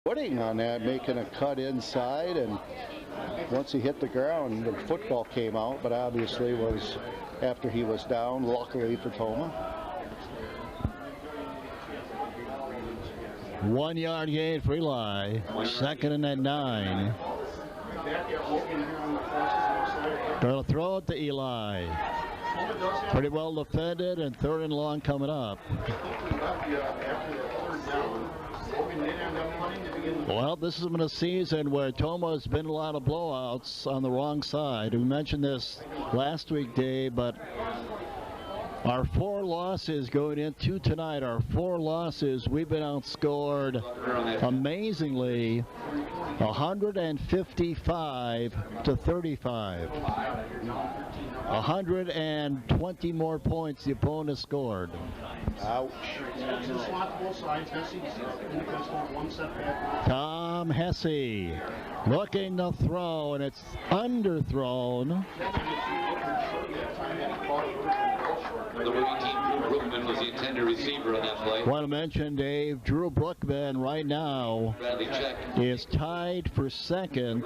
footing on that, making a cut inside, and once he hit the ground, the football came out, but obviously was after he was down, luckily for Tomah. 1 yard gain for Eli. 2nd and 9. They'll throw it to Eli. Pretty well defended, and 3rd and long coming up. Well, this has been a season where Tomah has been a lot of blowouts on the wrong side. We mentioned this last week, Dave, but our 4 losses going into tonight, our 4 losses, we've been outscored amazingly 155 to 35. 120 more points the opponent scored. Ouch. Tom Hesse looking to throw, and it's underthrown. The winning team, Drew Brookman, was the intended receiver on that play. Want to mention, Dave, Drew Brookman right now is tied for 2nd.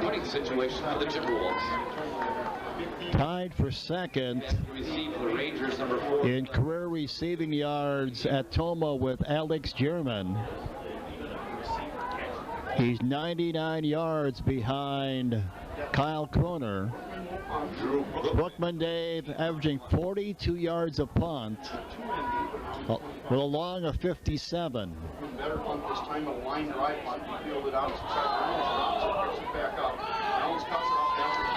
Winning situation for the Timberwolves. Tied for 2nd in career receiving yards at Tomah with Alex German. He's 99 yards behind Kyle Kroner. Brookman, Dave, averaging 42 yards a punt with a long of 57. Better punt this time, a line drive punt. He fielded out to back up. Jones cuts it off down to 25.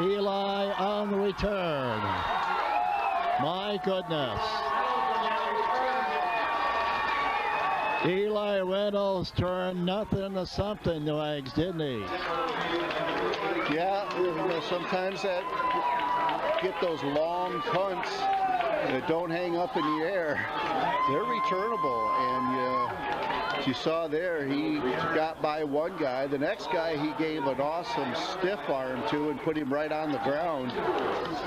Eli on the return. My goodness. Eli Reynolds turned nothing into something, the Wags, didn't he? Yeah, sometimes that get those long punts that don't hang up in the air. They're returnable, and as you saw there, he got by one guy. The next guy he gave an awesome stiff arm to and put him right on the ground.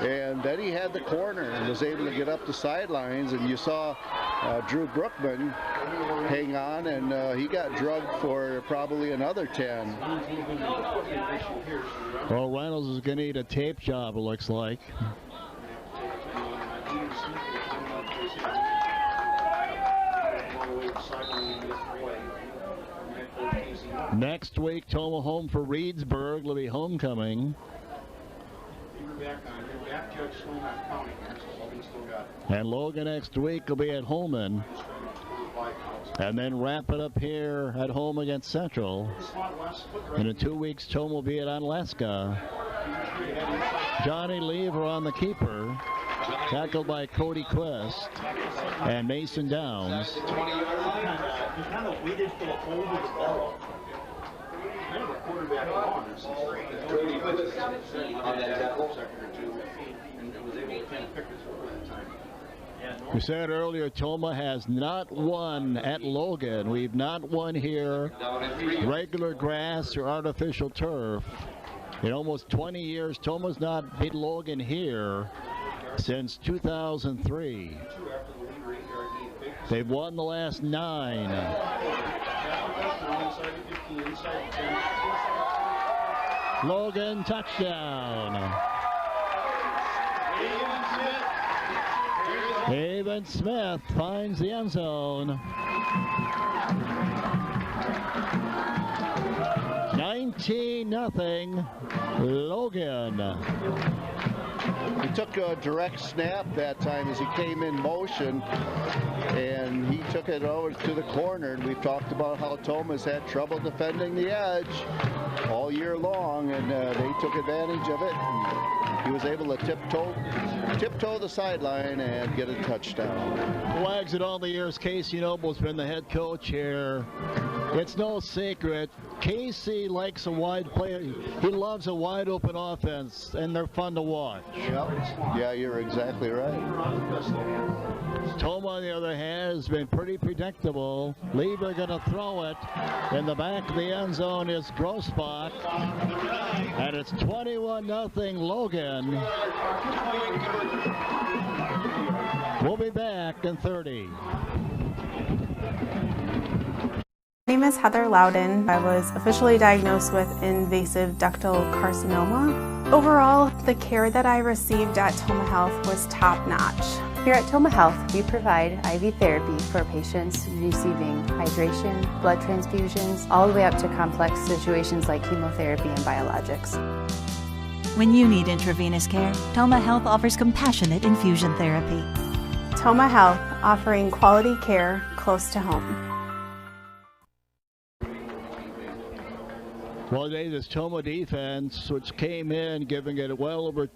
And then he had the corner and was able to get up the sidelines, and you saw Drew Brookman hang on, and he got drugged for probably another 10. Well, Reynolds is going to need a tape job, it looks like. Next week, Tomah home for Reedsburg. Will be homecoming. And Logan next week will be at Holman. And then wrap it up here at home against Central. And in 2 weeks, Tomah will be at Onalaska. Johnny Lever on the keeper. Tackled by Cody Quest and Mason Downs. He kind of waited for the hold of the ball. Kind of a quarterback on that tackle. And was able to kind of pick this over that time. We said earlier, Tomah has not won at Logan. We've not won here, regular grass or artificial turf. In almost 20 years, Tomah's not beat Logan here since 2003. They've won the last 9. Logan touchdown. Haven Smith finds the end zone. 19-0 Logan. He took a direct snap that time as he came in motion, and he took it over to the corner. And we've talked about how Tomah's had trouble defending the edge all year long, and they took advantage of it. He was able to tiptoe the sideline and get a touchdown. Wags, in all the years Casey Noble's been the head coach here, it's no secret Casey likes a wide player. He loves a wide open offense, and they're fun to watch. Yep. Yeah, you're exactly right. Tomah, on the other hand, has been pretty predictable. Lever going to throw it. In the back of the end zone is Grossbach. And it's 21-0 Logan. We'll be back in 30. My name is Heather Loudon. I was officially diagnosed with invasive ductal carcinoma. Overall, the care that I received at Tomah Health was top-notch. Here at Tomah Health, we provide IV therapy for patients receiving hydration, blood transfusions, all the way up to complex situations like chemotherapy and biologics. When you need intravenous care, Tomah Health offers compassionate infusion therapy. Tomah Health, offering quality care close to home. Well, today this Tomah defense, which came in giving up well over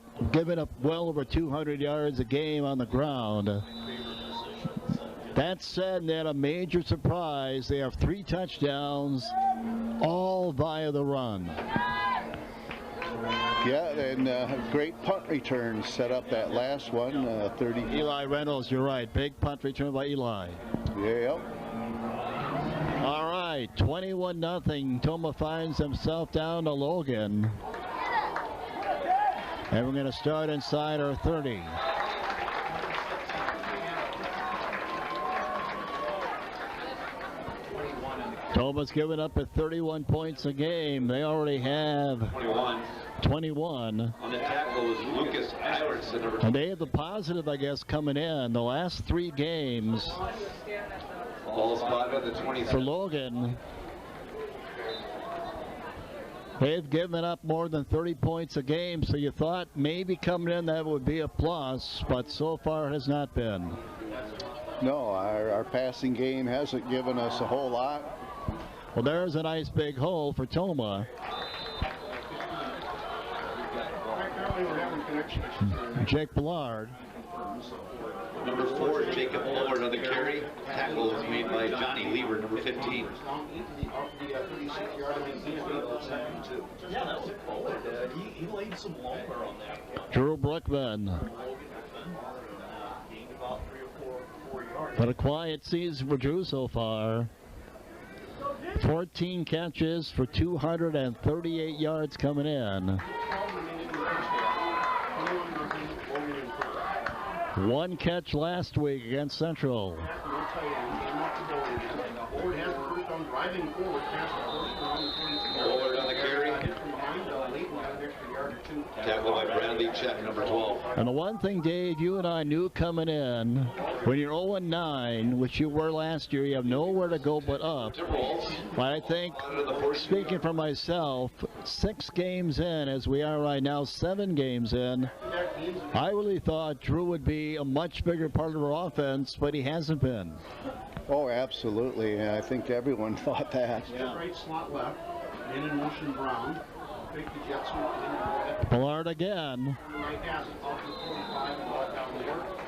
200 yards a game on the ground. That said, they had a major surprise. They have 3 touchdowns, all via the run. Yeah, and great punt return set up that last one. 30. Eli Reynolds, you're right. Big punt return by Eli. Yep. All right, 21-0. Tomah finds himself down to Logan. And we're going to start inside our 30. Tomah's given up at 31 points a game. They already have 21. On the tackle was Lucas Iverson. And they have the positive, I guess, coming in. The last 3 games Ball spotted at the 20. for Logan, they've given up more than 30 points a game, so you thought maybe coming in that would be a plus, but so far it has not been. No, our passing game hasn't given us a whole lot. Well, there's a nice big hole for Tomah. Jake Ballard. Number 4, Jacob Bullard on the carry. Tackle was made by Johnny Lever, number 15. He laid some lumber on that. Drew Brookman. But a quiet season for Drew so far. 14 catches for 238 yards coming in. 1 catch last week against Central. Bullard on the carry. Tackle by Bradley Check, number 12. And the one thing, Dave, you and I knew coming in, when you're 0-9, which you were last year, you have nowhere to go but up. But I think, speaking for myself, 6 games in, as we are right now, 7 games in, I really thought Drew would be a much bigger part of our offense, but he hasn't been. Oh, absolutely. I think everyone thought that. Right slot left, in motion Brown. Ballard again.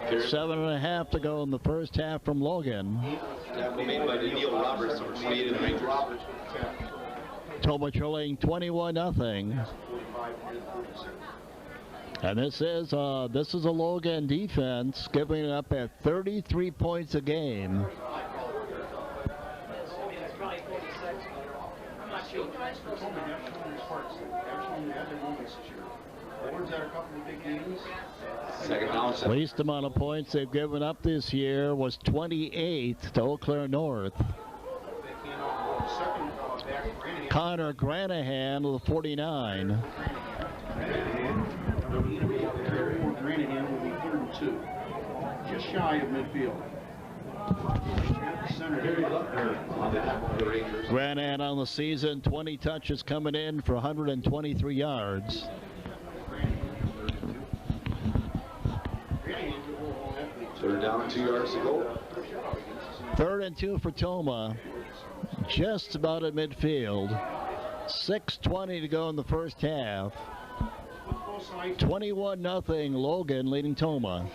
7.5 to go in the first half from Logan. Tackle made by Neil Roberts, number 28 in the Rangers. Tomah trailing 21-0. And this is a Logan defense giving it up at 33 points a game. Least amount of points they've given up this year was 28 to Eau Claire North. Connor Granahan with 49. Granahan will be 32, just shy of midfield. Granahan on the season, 20 touches coming in for 123 yards. Third down, 2 yards to go. 3rd and 2 for Tomah, just about at midfield. 6:20 to go in the first half. 21-0 Logan leading Tomah.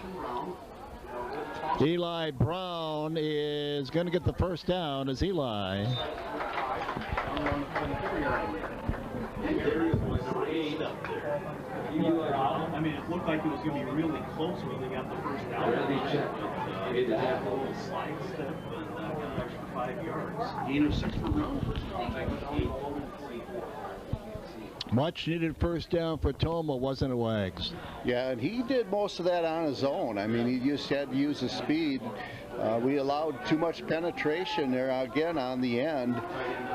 Eli Brown is going to get the first down as Eli. I mean, it looked like it was going to be really close when they got the first down. They did have a little slide step and got an extra 5 yards. Gain of 6 for Brown. Much needed first down for Tomah, wasn't it, Wags? Yeah, and he did most of that on his own. I mean, he just had to use his speed. We allowed too much penetration there again on the end,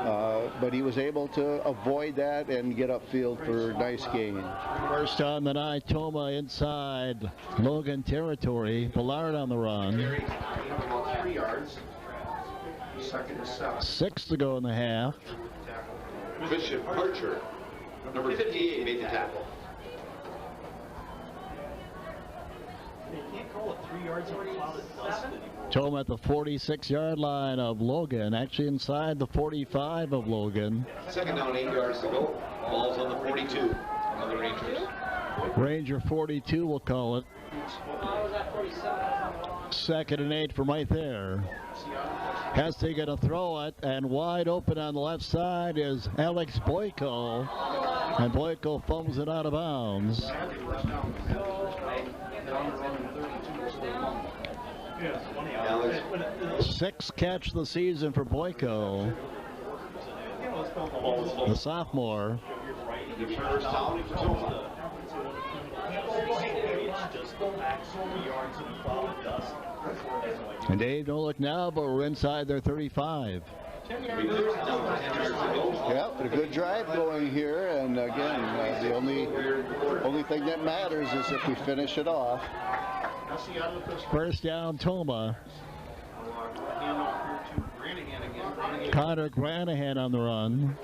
but he was able to avoid that and get upfield for a nice gain. First on the night, Tomah inside Logan territory. Ballard on the run. 3 yards. Second to 7. 6 to go in the half. Christian Parcher, number 58, made the tackle. You can't call it 3 yards in a cloud of dust anymore. Tomah at the 46-yard line of Logan, actually inside the 45 of Logan. Second down, 8 yards to go. Ball's on the 42 of the Rangers. Ranger 42, we'll call it. 2nd and 8 from right there. Hesse going to throw it, and wide open on the left side is Alex Boyko. And Boyko fumbles it out of bounds. Sixth catch of the season for Boyko, the sophomore. First down for Tomah. And Dave, don't look now, but we're inside their 35. Yeah, a good drive going here, and again, the only thing that matters is if we finish it off. First down, Tomah. Connor Granahan on the run.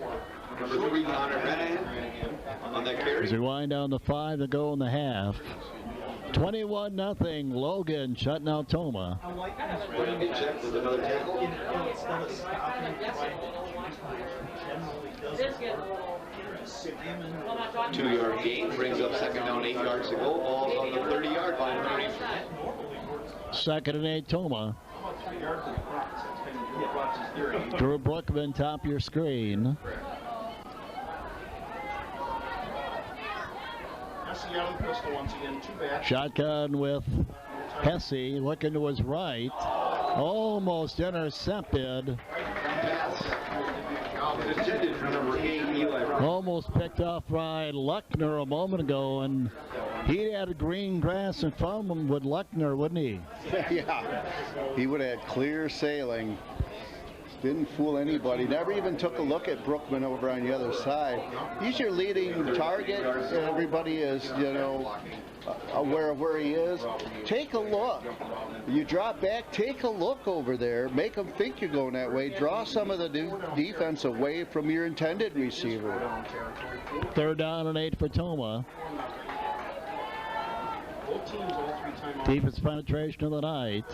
Number 3, Connor Granahan on that carry. As we wind down to 5 to go in the half. 21-0, Logan shutting out Tomah. Get checked with another tackle. 2-yard gain brings up second down, 8 yards to go. Ball's on the 30-yard line. 2nd and 8, Tomah. Drew Brookman, top of your screen. Shotgun with Hesse looking to his right. Almost intercepted. Almost picked off by Luckner a moment ago, and he had green grass in front of him with Luckner, wouldn't he? Yeah, he would have had clear sailing. Didn't fool anybody. Never even took a look at Brookman over on the other side. He's your leading target. Everybody is, you know, aware of where he is. Take a look. You drop back, take a look over there. Make them think you're going that way. Draw some of the defense away from your intended receiver. 3rd down and 8 for Tomah. Deepest penetration of the night.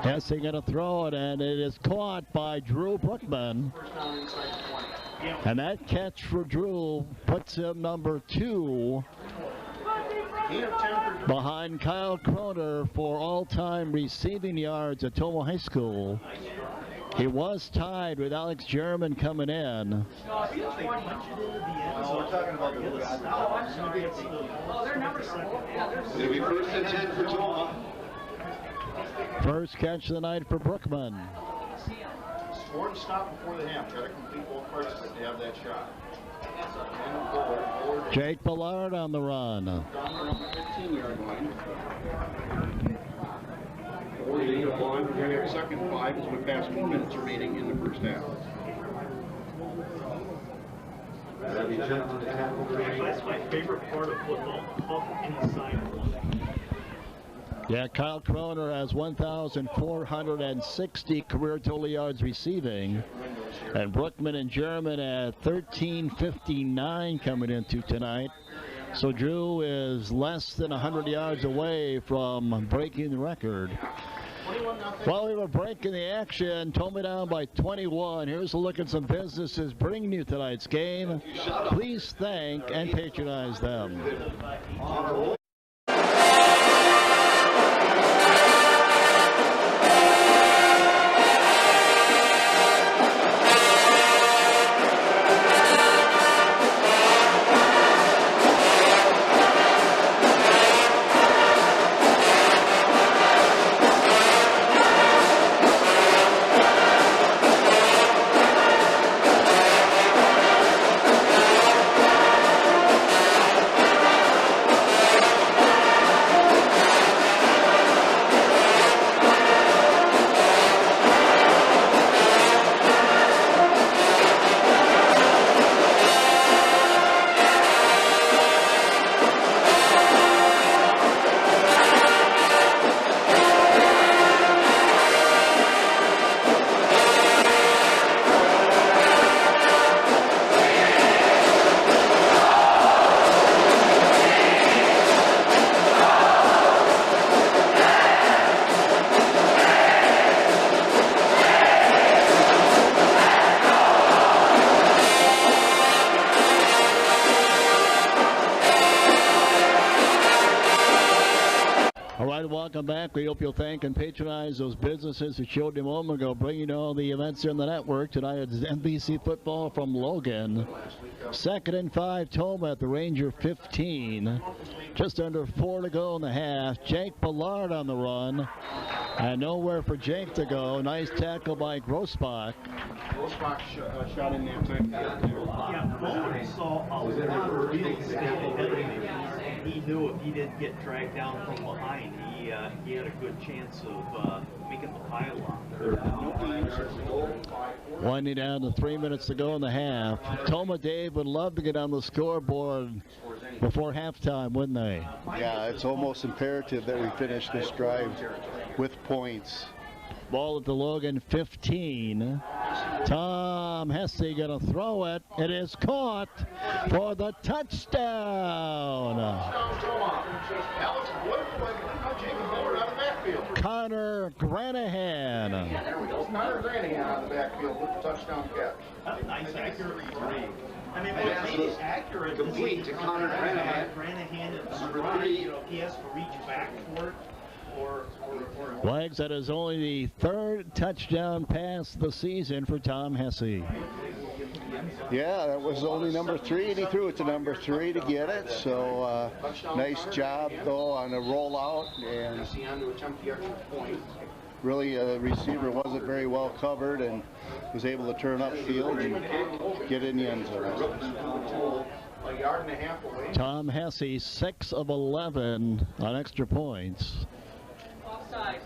Hesse going to throw it, and it is caught by Drew Brookman. And that catch for Drew puts him number 2 behind Kyle Croner for all-time receiving yards at Tomah High School. He was tied with Alex German coming in. It'll be 1st and 10 for Tomah. First catch of the night for Brookman. Score and stop before the half. Got to complete both parts of it to have that shot. Jake Ballard on the run. Down around the 15-yard line. 48 of line. We're going to have second 5 as we pass 4 minutes remaining in the first half. That's my favorite part of football, up inside. Yeah, Kyle Croner has 1,460 career total yards receiving. And Brookman and German at 1,359 coming into tonight. So Drew is less than 100 yards away from breaking the record. While we were breaking the action, Tomah down by 21. Here's a look at some businesses bringing you tonight's game. Please thank and patronize them. back. We hope you'll thank and patronize those businesses who showed you a moment ago, bringing you all the events here on the network. Tonight it's NBC football from Logan. 2nd and 5, Tomah at the Ranger 15. Just under 4 to go in the half. Jake Ballard on the run. And nowhere for Jake to go. Nice tackle by Grossbach. Grossbach shot in there too. Yeah, Logan saw a lot of real estate ahead of him. He knew if he didn't get dragged down from behind, he had a good chance of making the pile on. Winding down to 3 minutes to go in the half. Tomah, Dave, would love to get on the scoreboard before halftime, wouldn't they? Yeah, it's almost imperative that we finish this drive with points. Ball at the Logan 15. Tom Hesse going to throw it. It is caught for the touchdown. Alex Wood, Jacob Miller out of the backfield. Connor Granahan. There we go. Connor Granahan out of the backfield with the touchdown catch. Nice accurate retrieve. I mean, what's made it accurate Complete to Connor Granahan. Granahan is right. You know, he has to reach back for it. Wags, that is only the 3rd touchdown pass of the season for Tom Hesse. Yeah, that was only number 3, and he threw it to number 3 to get it. So nice job, though, on the rollout. And really, the receiver wasn't very well covered and was able to turn upfield and get in the end zone. A yard and a half away. Tom Hesse, 6 of 11 on extra points. Offsides. I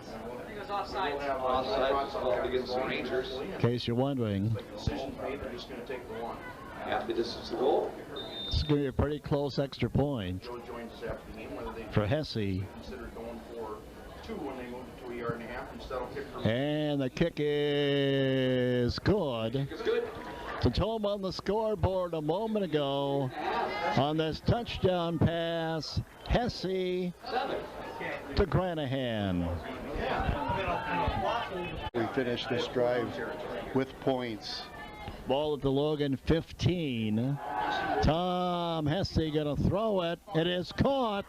think it was offsides. Offsides against the Rangers. In case you're wondering. Decision made, they're just going to take the one. Half the distance to goal. This is going to be a pretty close extra point Joe joins us after the game, whether they for Hesse. consider going for 2 when they move it to a yard and a half instead of kick for. And the kick is good. It's good. So Tomah on the scoreboard a moment ago on this touchdown pass. Hesse to Granahan. We finished this drive with points. Ball at the Logan 15. Tom Hesse going to throw it. It is caught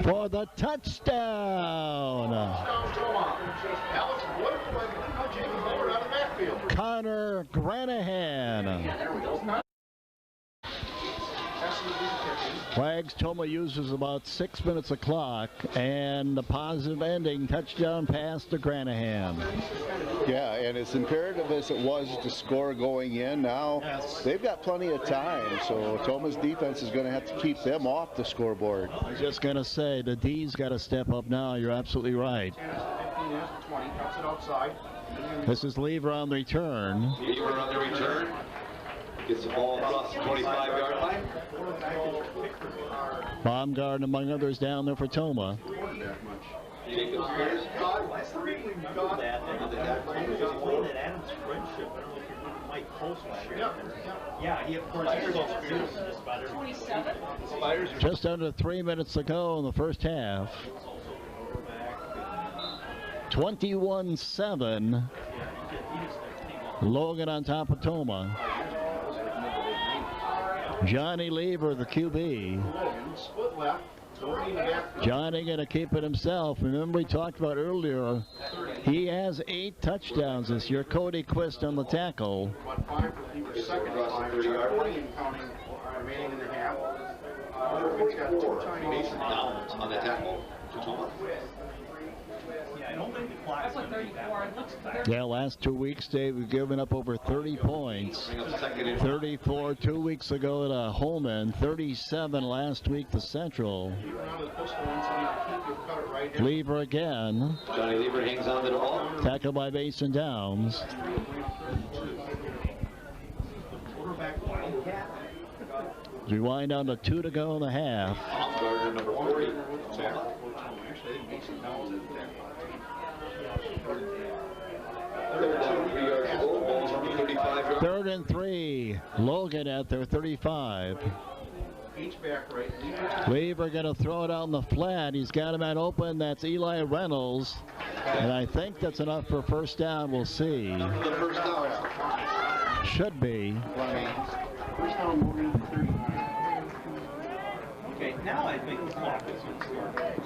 for the touchdown. Alex Wood, Jacob Miller out of the backfield. Connor Granahan. Wags, Tomah uses about 6 minutes of clock, and a positive ending touchdown pass to Granahan. Yeah, and as imperative as it was to score going in, now they've got plenty of time. So Tomah's defense is going to have to keep them off the scoreboard. I was just going to say, the D's got to step up now. You're absolutely right. 15 20, cuts it outside. This is Lever on the return. Lever on the return. Gets the ball across the 25-yard line. Baumgart, among others, down there for Tomah. Jacobs. Last time we remember that, he was playing at Adams Friendship. I don't know if you remember Mike Post last year. Yeah, he, of course, he was experienced in this about every 27. Just under 3 minutes to go in the first half. 21-7. Logan on top of Tomah. Johnny Lever, the QB. Split left. Johnny going to keep it himself. Remember we talked about earlier, he has 8 touchdowns this year. Cody Quist on the tackle. But 5 for Lever's second 5, 20 and counting remaining in the half. It's got 2 tiny Downs on the tackle to Tomah. Yeah, I don't think the clock's That's like going to be that 34. It looks clear. Yeah, last 2 weeks, Dave, we've given up over 30 points. Bring up second and 34 2 weeks ago to Holman, 37 last week to Central. Lever again. Johnny Lever hangs on to the ball. Tackled by Mason Downs. We wind down to 2 to go in the half. Baumgartner, number 40. Third and 3. Logan at their 35. Lever going to throw it out in the flat. He's got him at open. That's Eli Reynolds. And I think that's enough for first down. We'll see. Should be. Okay, now I think the clock is going to start back.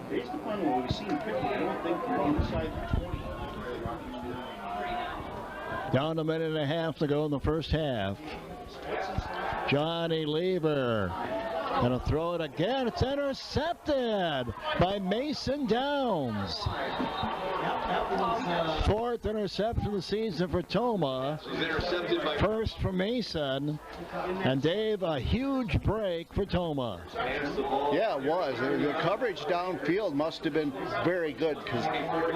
Based upon what we've seen, I don't think they're inside the 20. Down a minute and a half to go in the first half. Johnny Lever gonna throw it again. It's intercepted by Mason Downs. Fourth interception of the season for Tomah. First for Mason. And Dave, a huge break for Tomah. Yeah, it was. The coverage downfield must have been very good because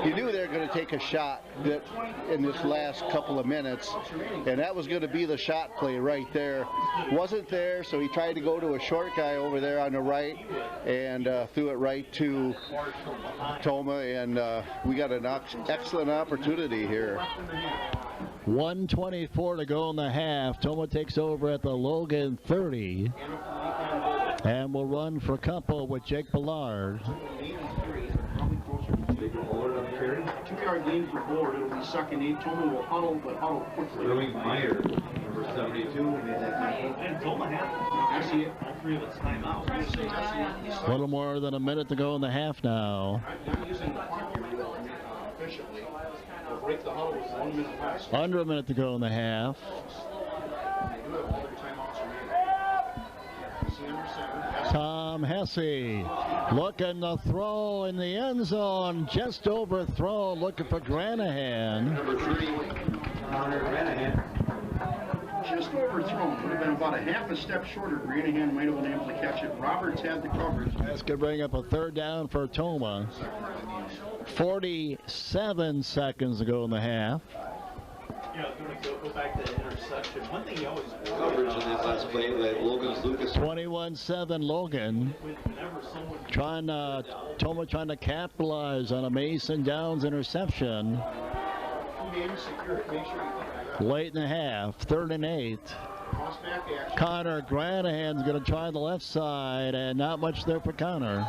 you knew they were going to take a shot in this last couple of minutes, and that was going to be the shot play right there. Wasn't there, so he tried to go to a short guy over there on the right and threw it right to Tomah, and we got an excellent opportunity here. 1:24 to go in the half. Tomah takes over at the Logan 30 and will run for couple with Jake Ballard. 2-yard gain for Bullard. It'll be 2nd and 8. Tomah will huddle, but huddle quickly. Meyer, number 72, made that tackle. And Tomah had all three of its timeouts. A little more than a minute to go in the half now. Not using the clock here efficiently. They'll break the huddle with 1 minute left. Under a minute to go in the half. Tom Hesse looking to throw in the end zone, just overthrown, looking for Granahan. Number 3, Connor Granahan. Just overthrown. Would have been about a half a step shorter. Granahan might have been able to catch it. Roberts had the coverage. That's going to bring up a third down for Tomah. 47 seconds to go in the half. You know, going to go back to the interception. One thing you always Coverage in that last play that Logan's Lucas. 21-7 Logan. Tomah trying to capitalize on a Mason Downs interception. Late in the half, 3rd and 8. Connor Granahan's going to try the left side, and not much there for Connor.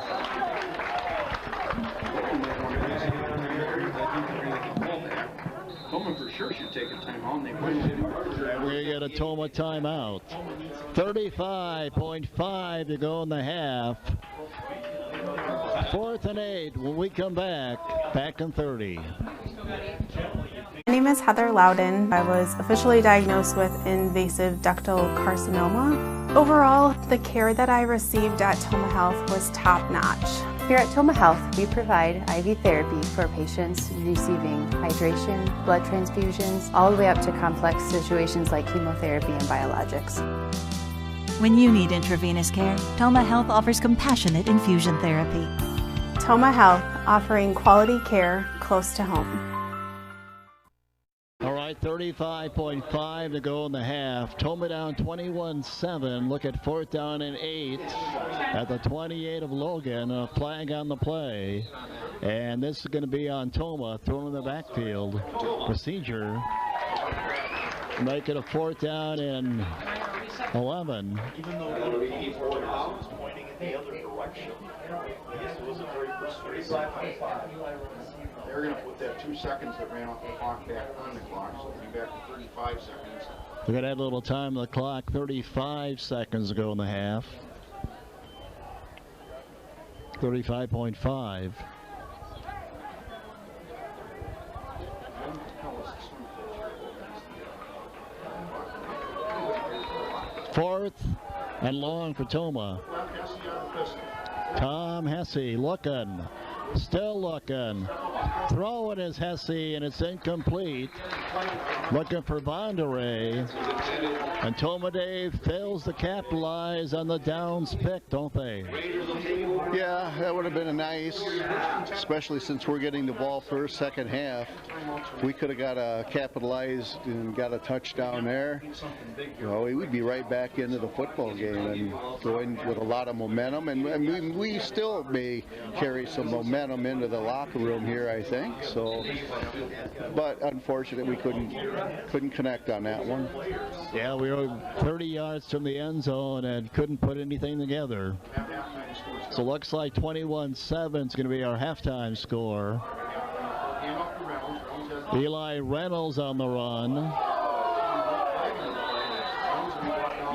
Tomah for sure should take a timeout, and they win. We get a Tomah timeout. 35.5 to go in the half. 4th and 8 when we come back in 30. My name is Heather Loudon. I was officially diagnosed with invasive ductal carcinoma. Overall, the care that I received at Tomah Health was top-notch. Here at Tomah Health, we provide IV therapy for patients receiving hydration, blood transfusions, all the way up to complex situations like chemotherapy and biologics. When you need intravenous care, Tomah Health offers compassionate infusion therapy. Tomah Health, offering quality care close to home. All right, 35.5 to go in the half. Tomah down 21-7. Look at 4th down and 8 at the 28 of Logan. A flag on the play. And this is going to be on Tomah, thrown in the backfield. Procedure. Make it a 4th down and 11. Even though was pointing in the other direction, it wasn't very persuasive. They're going to put that 2 seconds that ran off the clock back on the clock, so it'll be back to 35 seconds. We're going to add a little time on the clock. 35 seconds to go in the half. 35.5. Fourth and long for Tomah. Tom Hesse looking. Still looking. Throw it is Hesse, and it's incomplete. Looking for Bondere. And Tomah Dave fails to capitalize on the Downs pick, don't they? Yeah, that would have been a nice, especially since we're getting the ball first, second half. We could have got a capitalized and got a touchdown there. You know, we'd be right back into the football game and going with a lot of momentum. And we still may carry some momentum into the locker room here, I think. So, but unfortunately, we couldn't connect on that one. Yeah, we were 30 yards from the end zone and couldn't put anything together. So looks like 21-7 is going to be our halftime score. Eli Reynolds on the run.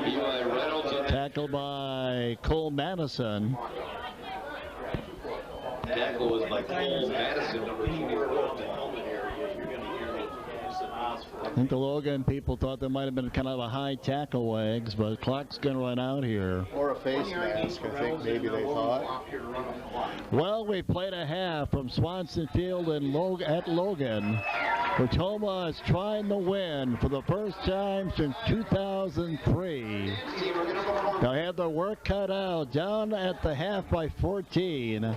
Eli Reynolds. Tackled by Cole Madison. tackle was by Cole Madison, number 24. I think the Logan people thought there might have been kind of a high tackle wags, but clock's going to run out here. Or a face mask, I think maybe they thought. Well, we played a half from Swanson Field and at Logan, where Tomah is trying to win for the first time since 2003. They had their work cut out, down at the half by 14.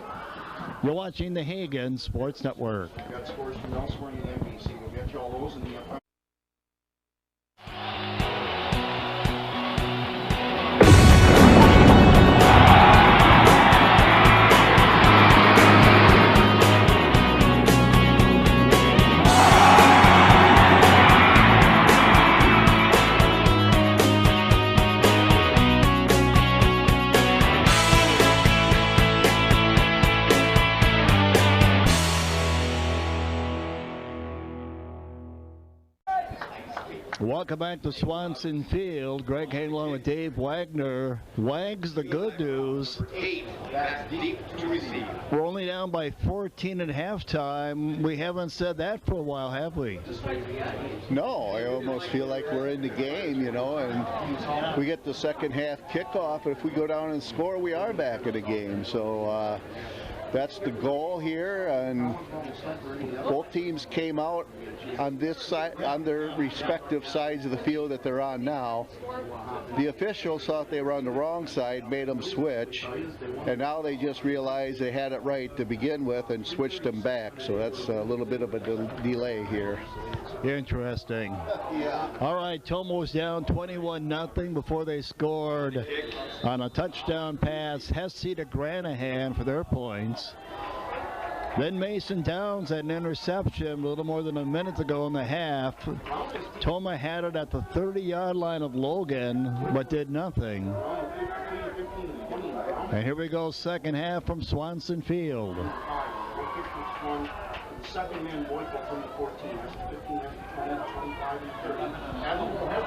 You're watching the Hagen Sports Network. Got scores from elsewhere in the NBC. We'll get you all those in the Welcome back to Swanson Field. Greg Hayden along with Dave Wagner. Wags, the good news. 8, that's deep to receive. We're only down by 14 at halftime. We haven't said that for a while, have we? No, I almost feel like we're in the game, you know, and we get the second half kickoff. If we go down and score, we are back in the game. So that's the goal here, and both teams came out on this side, on their respective sides of the field that they're on now. The officials thought they were on the wrong side, made them switch, and now they just realized they had it right to begin with and switched them back. So that's a little bit of a delay here. Interesting. All right, Tomah was down 21-0 before they scored on a touchdown pass, Hesse to Granahan for their points. Then Mason Downs had an interception a little more than a minute ago in the half. Tomah had it at the 30-yard line of Logan, but did nothing. And here we go, second half from Swanson Field.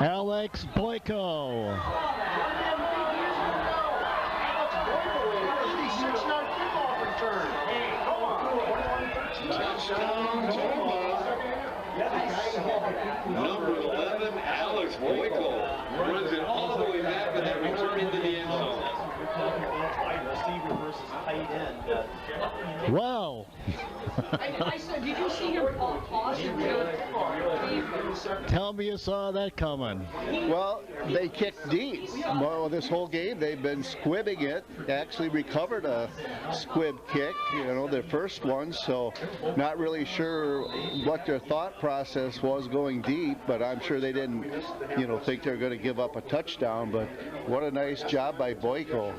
Alex Boyko. Number 11, Alex Boyko runs it all the way back and then return into the end zone. Wide receiver versus tight end. Wow. I said, did you see him pause? Tell me you saw that coming. Well, they kicked deep. Well, this whole game they've been squibbing it. Actually recovered a squib kick, you know, their first one. So not really sure what their thought process was going deep, but I'm sure they didn't, you know, think they're going to give up a touchdown. But what a nice job by Boyko.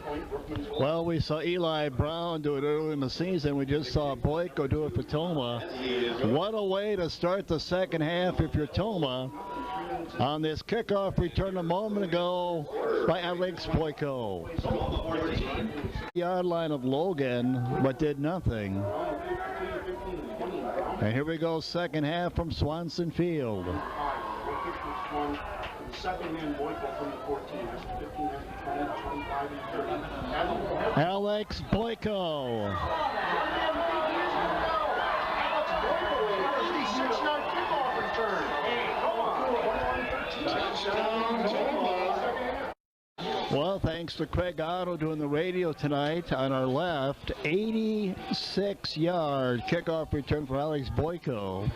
Well, we saw Eli Brown do it early in the season. We just saw Boyko do it for Tomah. What a way to start the second half if you're Tomah. On this kickoff return a moment ago by Alex Boyko. Yard line of Logan, but did nothing. And here we go, second half from Swanson Field. Second man Boyko from the 14. That's 15, 20, 25, and 30. Alex Boyko. Well, thanks to Craig Otto doing the radio tonight. On our left, 86-yard kickoff return for Alex Boyko.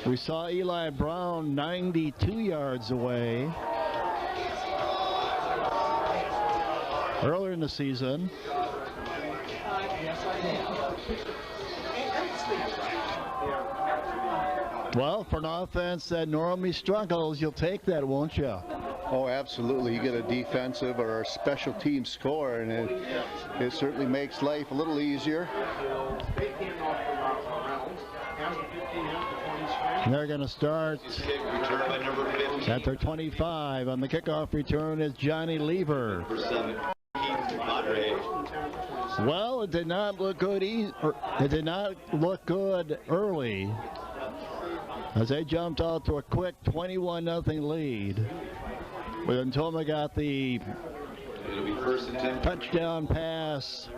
We saw Eli Brown 92 yards away earlier in the season. Well, for an offense that normally struggles, you'll take that, won't you? Oh, absolutely. You get a defensive or a special team score, and it certainly makes life a little easier. And they're going to start at their 25. On the kickoff return is Johnny Lever. Well, it did not look good. It did not look good early, as they jumped out to a quick 21-0 lead. But then Tomah got the It'll be first and 10. Touchdown pass,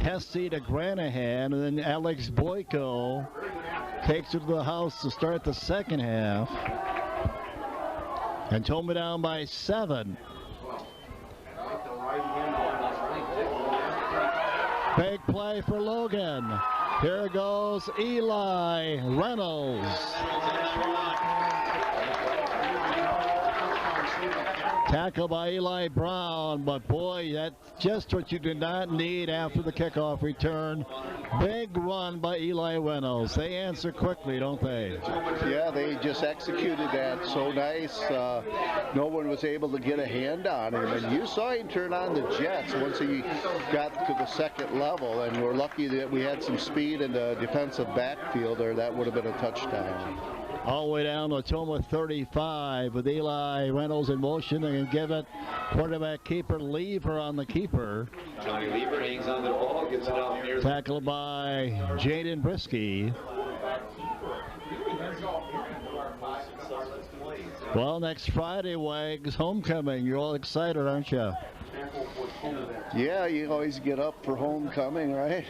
Hesse to Granahan, and then Alex Boyko takes it to the house to start the second half. And Tomah down by 7. Big play for Logan. Here goes Eli Reynolds. Tackle by Eli Brown, but boy, that's just what you did not need after the kickoff return. Big run by Eli Reynolds. They answer quickly, don't they? Yeah, they just executed that so nice. No one was able to get a hand on him, and you saw him turn on the jets once he got to the second level, and we're lucky that we had some speed in the defensive backfield, or that would have been a touchdown. All the way down to Tomah 35 with Eli Reynolds in motion and give it quarterback keeper Lever on the keeper. Johnny Lever hangs on to the ball, gets it out near. Tackled by Jaden Brisky. Well, next Friday, Wags, homecoming. You're all excited, aren't you? Yeah, you always get up for homecoming, right?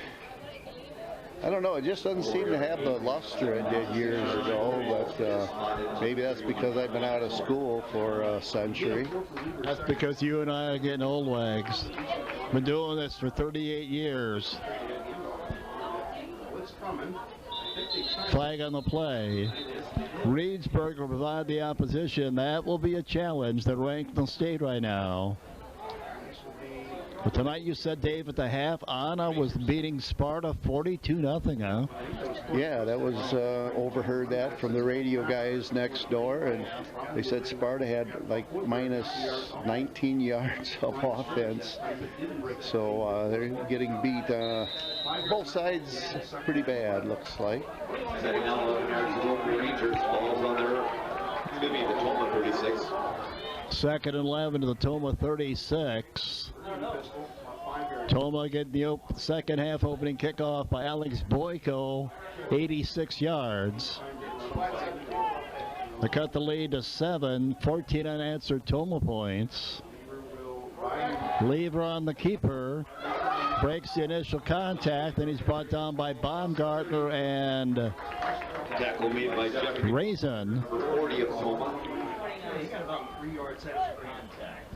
I don't know, it just doesn't seem to have the luster it did years ago, but maybe that's because I've been out of school for a century. That's because you and I are getting old, Wags. Been doing this for 38 years. Flag on the play. Reedsburg will provide the opposition. That will be a challenge. They're ranked in the state right now. But tonight you said, Dave, at the half, Anna was beating Sparta 42-0, huh? Yeah, that was, overheard that from the radio guys next door, and they said Sparta had like minus 19 yards of offense. So they're getting beat both sides pretty bad, looks like. Setting down 11 yards to the Rangers. Ball's on their, it's going to be the Tomah 36. Second and 11 to the Tomah 36. Tomah getting the second half opening kickoff by Alex Boyko, 86 yards. They cut the lead to 7, 14 unanswered Tomah points. Lever on the keeper, breaks the initial contact, and he's brought down by Baumgartner and Tackle made by Jeffrey Raisin. 40 of Tomah. He got about 3 yards after contact.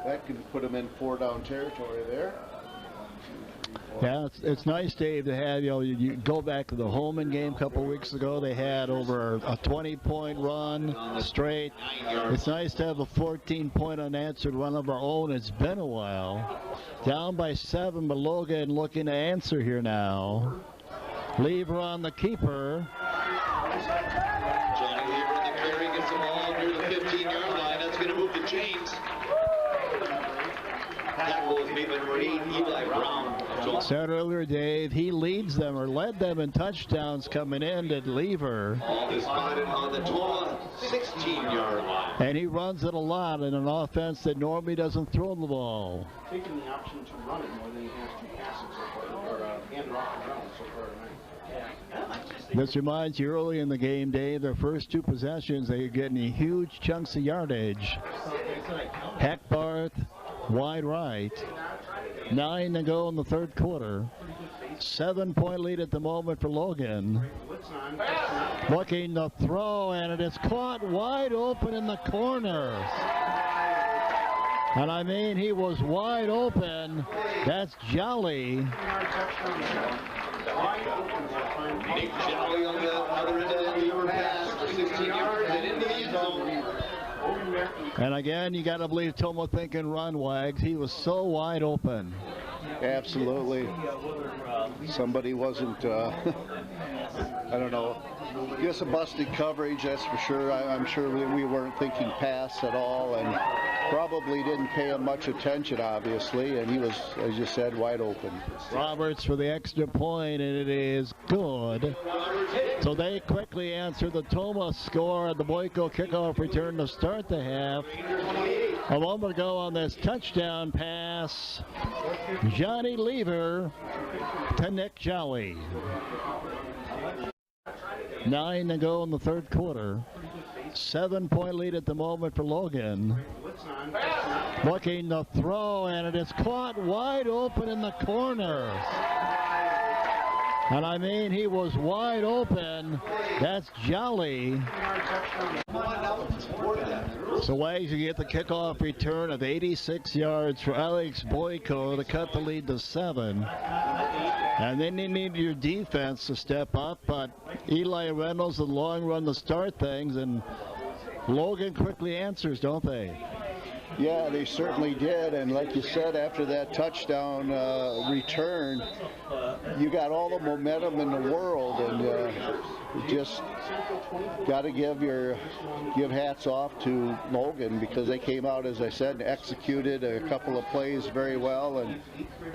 That can put them in 4-down territory there. Yeah, it's nice, Dave, to have, you go back to the Holman game a couple weeks ago. They had over a 20-point run straight. It's nice to have a 14-point unanswered run of our own. It's been a while. Down by 7, but Logan looking to answer here now. Lever on the keeper. Johnny Lever in the carry, gets the ball near the 15-yard line. That's going to move the chains. Tackle is made by Eli Brown. Said earlier, Dave, he leads them or led them in touchdowns coming in to Lever. Ball is spotted on the Tomah 16-yard line. And he runs it a lot in an offense that normally doesn't throw the ball. Taking the option to run it more than he has to pass it so far, or hand it off the ground so far tonight. This reminds you early in the game, Dave, their first 2 possessions, they're getting huge chunks of yardage. Hackbarth, wide right. 9 to go in the third quarter. 7-point lead at the moment for Logan. Looking to throw, and it is caught wide open in the corner. And I mean, he was wide open. That's Jolly. Nick Jolly on the other end of that Lever pass for 16 yards and into the end zone. And again, you got to believe Tomah thinking run, Wags. He was so wide open. Absolutely. Somebody wasn't, I don't know, just a busted coverage, that's for sure. I'm sure we weren't thinking pass at all, and probably didn't pay him much attention, obviously, and he was, as you said, wide open. Roberts for the extra point, and it is good. So they quickly answer the Tomah score, and the Boyko kickoff return to start the half. A moment ago on this touchdown pass, Johnny Lever to Nick Jolly. 9 to go in the third quarter. 7-point lead at the moment for Logan. Looking to throw, and it is caught wide open in the corner. And I mean, he was wide open. That's Jolly. So Wags, you get the kickoff return of 86 yards for Alex Boyko to cut the lead to 7. And then you need your defense to step up, but Eli Reynolds, the long run to start things, and Logan quickly answers, don't they? Yeah, they certainly did, and like you said, after that touchdown return, you got all the momentum in the world, and you just got to give hats off to Logan, because they came out, as I said, and executed a couple of plays very well, and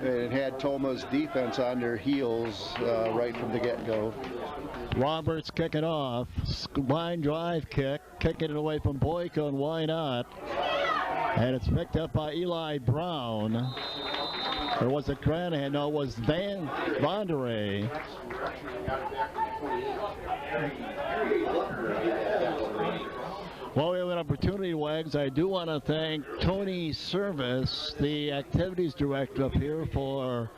it had Tomah's defense on their heels right from the get-go. Roberts kicking off, line drive kick, kicking it away from Boyko, and why not? And it's picked up by Eli Brown. Or was it Granahan? No, it was Vonderay. Well, we have an opportunity, Wags. I do want to thank Tony Service, the activities director up here, for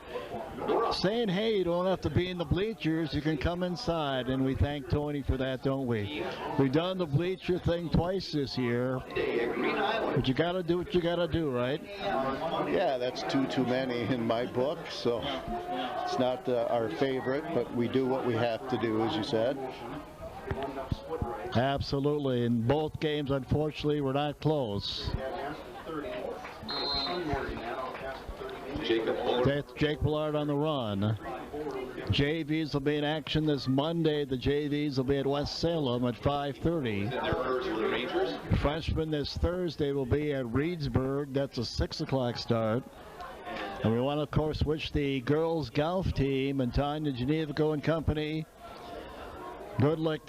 saying, hey, you don't have to be in the bleachers, you can come inside, and we thank Tony for that, don't we? We've done the bleacher thing twice this year, but you got to do what you got to do, right? Yeah, that's too many in my book, so it's not our favorite, but we do what we have to do, as you said. Absolutely, and both games, unfortunately, were not close. That's Jake Ballard on the run. JVs will be in action this Monday. The JVs will be at West Salem at 5:30. Freshmen this Thursday will be at Reedsburg. That's a 6 o'clock start. And we want to, of course, wish the girls golf team and Tanya Genevico and company good luck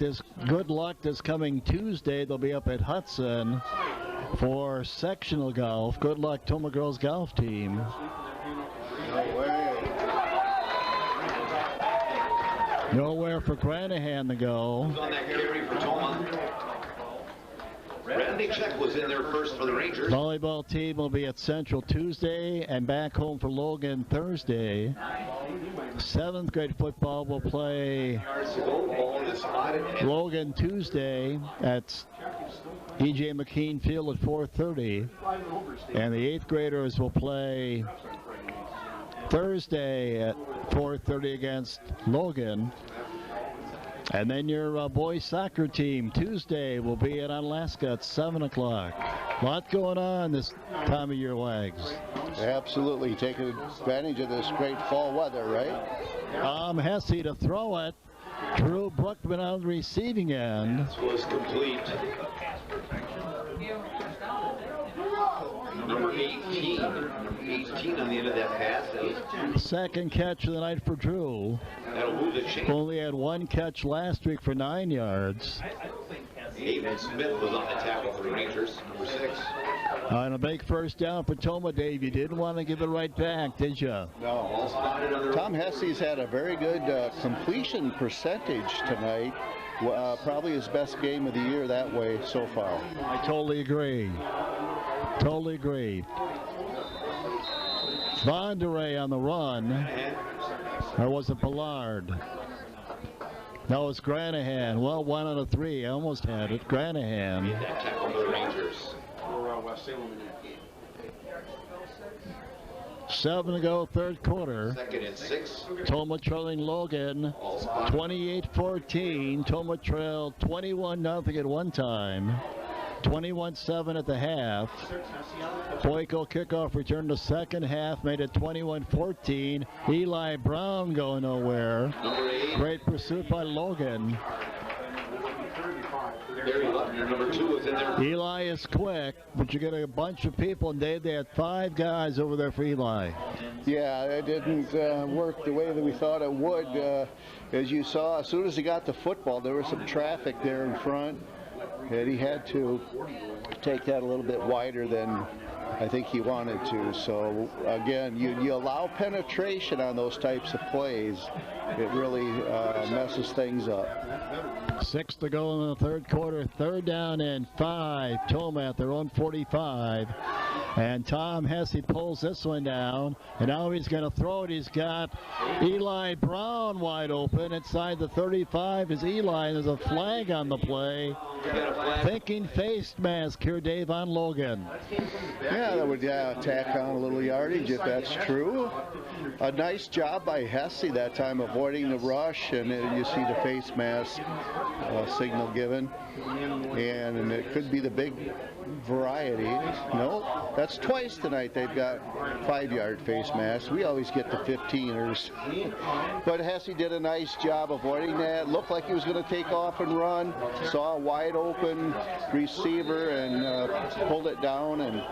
this coming Tuesday. They'll be up at Hudson for sectional golf. Good luck, Tomah girls golf team. Nowhere for Granahan to go. On that carry for Tomah. Randy Check was in there first for the Rangers. Volleyball team will be at Central Tuesday and back home for Logan Thursday. 7th grade football will play Logan Tuesday at E.J. McKean Field at 4:30. And the 8th graders will play Thursday at 4:30 against Logan. And then your boys soccer team Tuesday will be at Alaska at 7 o'clock. A lot going on this time of year, Wags. Absolutely, taking advantage of this great fall weather, right? Hesse to throw it. Drew Brookman on the receiving end. This was complete. Number 18 on the end of that pass. Second catch of the night for Drew. That'll move the chain. Only had one catch last week for 9 yards. David Smith was on the tackle for the Rangers, number 6. And a big first down for Tomah, Dave. You didn't want to give it right back, did you? No. Tom Hesse's had a very good completion percentage tonight. Probably his best game of the year that way so far. I totally agree. Totally agree. Vonderay on the run. Or was it Ballard? No, it's Granahan. Well, 1 out of 3. I almost had it. Granahan. That tackle for the Rangers. 7 to go, third quarter. 2nd and 6. Tomah trailing Logan 28-14. Tomah trailed 21-0 at one time. 21-7 at the half. Boyko kickoff return to second half, made it 21-14. Eli Brown going nowhere. Great pursuit by Logan. Number 2 is in there. Eli is quick, but you get a bunch of people, and they had 5 guys over there for Eli. Yeah, it didn't work the way that we thought it would. As you saw, as soon as he got the football, there was some traffic there in front, and he had to take that a little bit wider than I think he wanted to. So again, you allow penetration on those types of plays, it really messes things up. 6 to go in the third quarter. 3rd down and 5. Tomah at their own 45. And Tom Hesse pulls this one down, and now he's going to throw it. He's got Eli Brown wide open. Inside the 35 is Eli. There's a flag on the play. Thinking face mask here, Dave, on Logan. Yeah, that would tack on a little yardage if that's true. A nice job by Hesse that time avoiding the rush, and you see the face mask signal given. And it could be the big variety. No, that's twice tonight they've got 5-yard face masks. We always get the 15ers. But Hesse did a nice job avoiding that. Looked like he was going to take off and run. Saw a wide open receiver and pulled it down and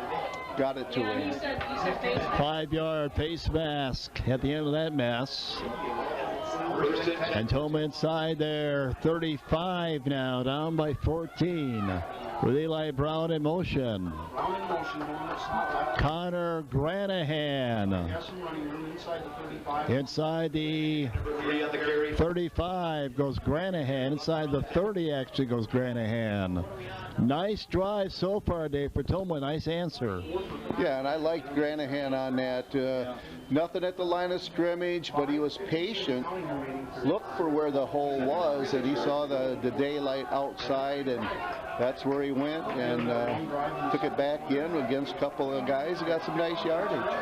got it to him. 5-yard face mask at the end of that mess. And Tomah inside there, 35 now, down by 14. With Eli Brown in motion. Connor Granahan inside the 35 goes Granahan. Inside the 30 actually goes Granahan. Nice drive so far, Dave, for Tomah. Nice answer. Yeah, and I liked Granahan on that. Nothing at the line of scrimmage, but he was patient. Looked for where the hole was, and he saw the daylight outside, and that's where he went and took it back in against a couple of guys who got some nice yardage.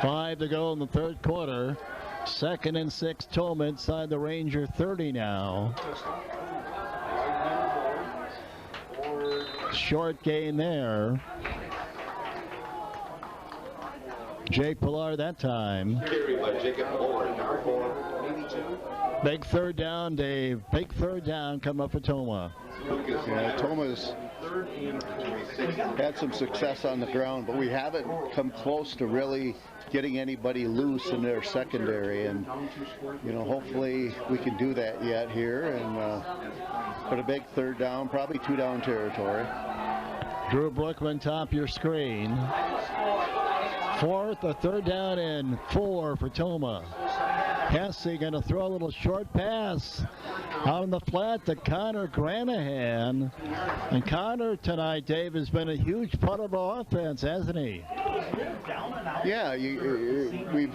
5 to go in the third quarter. 2nd and 6, Tomah inside the Ranger 30 now. Short gain there. Jake Pillar that time. Big third down, Dave. Big third down coming up for Tomah. Yeah, Tomah's had some success on the ground, but we haven't come close to really getting anybody loose in their secondary, and hopefully we can do that yet here and put a big third down, probably 2-down territory. Drew Brookman top your screen. 4th, a 3rd down and 4 for Tomah. Hesse going to throw a little short pass out on the flat to Connor Granahan. And Connor tonight, Dave, has been a huge part of our offense, hasn't he? Yeah, we've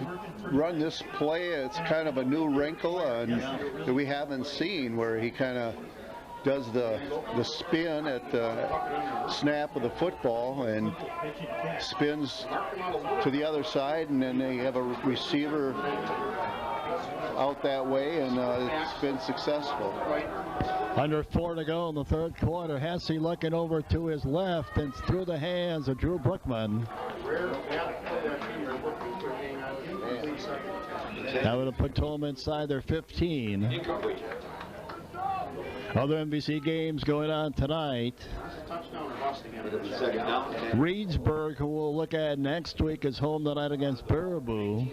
run this play. It's kind of a new wrinkle that we haven't seen, where he kind of does the spin at the snap of the football and spins to the other side, and then they have a receiver out that way, and it's been successful. Under 4 to go in the third quarter. Hesse looking over to his left and through the hands of Drew Brookman. That would have put Tomah inside their 15. Other NBC games going on tonight. Reedsburg, who we'll look at next week, is home tonight against Baraboo.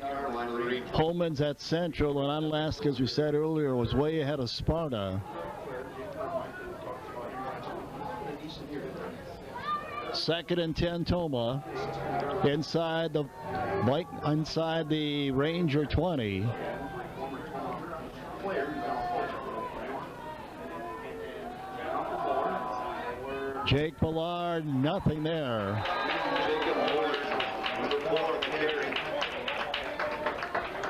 Holman's at Central, and Unalaska, as we said earlier, was way ahead of Sparta. Second and 10, Tomah. Inside the Ranger 20. Jake Ballard, nothing there.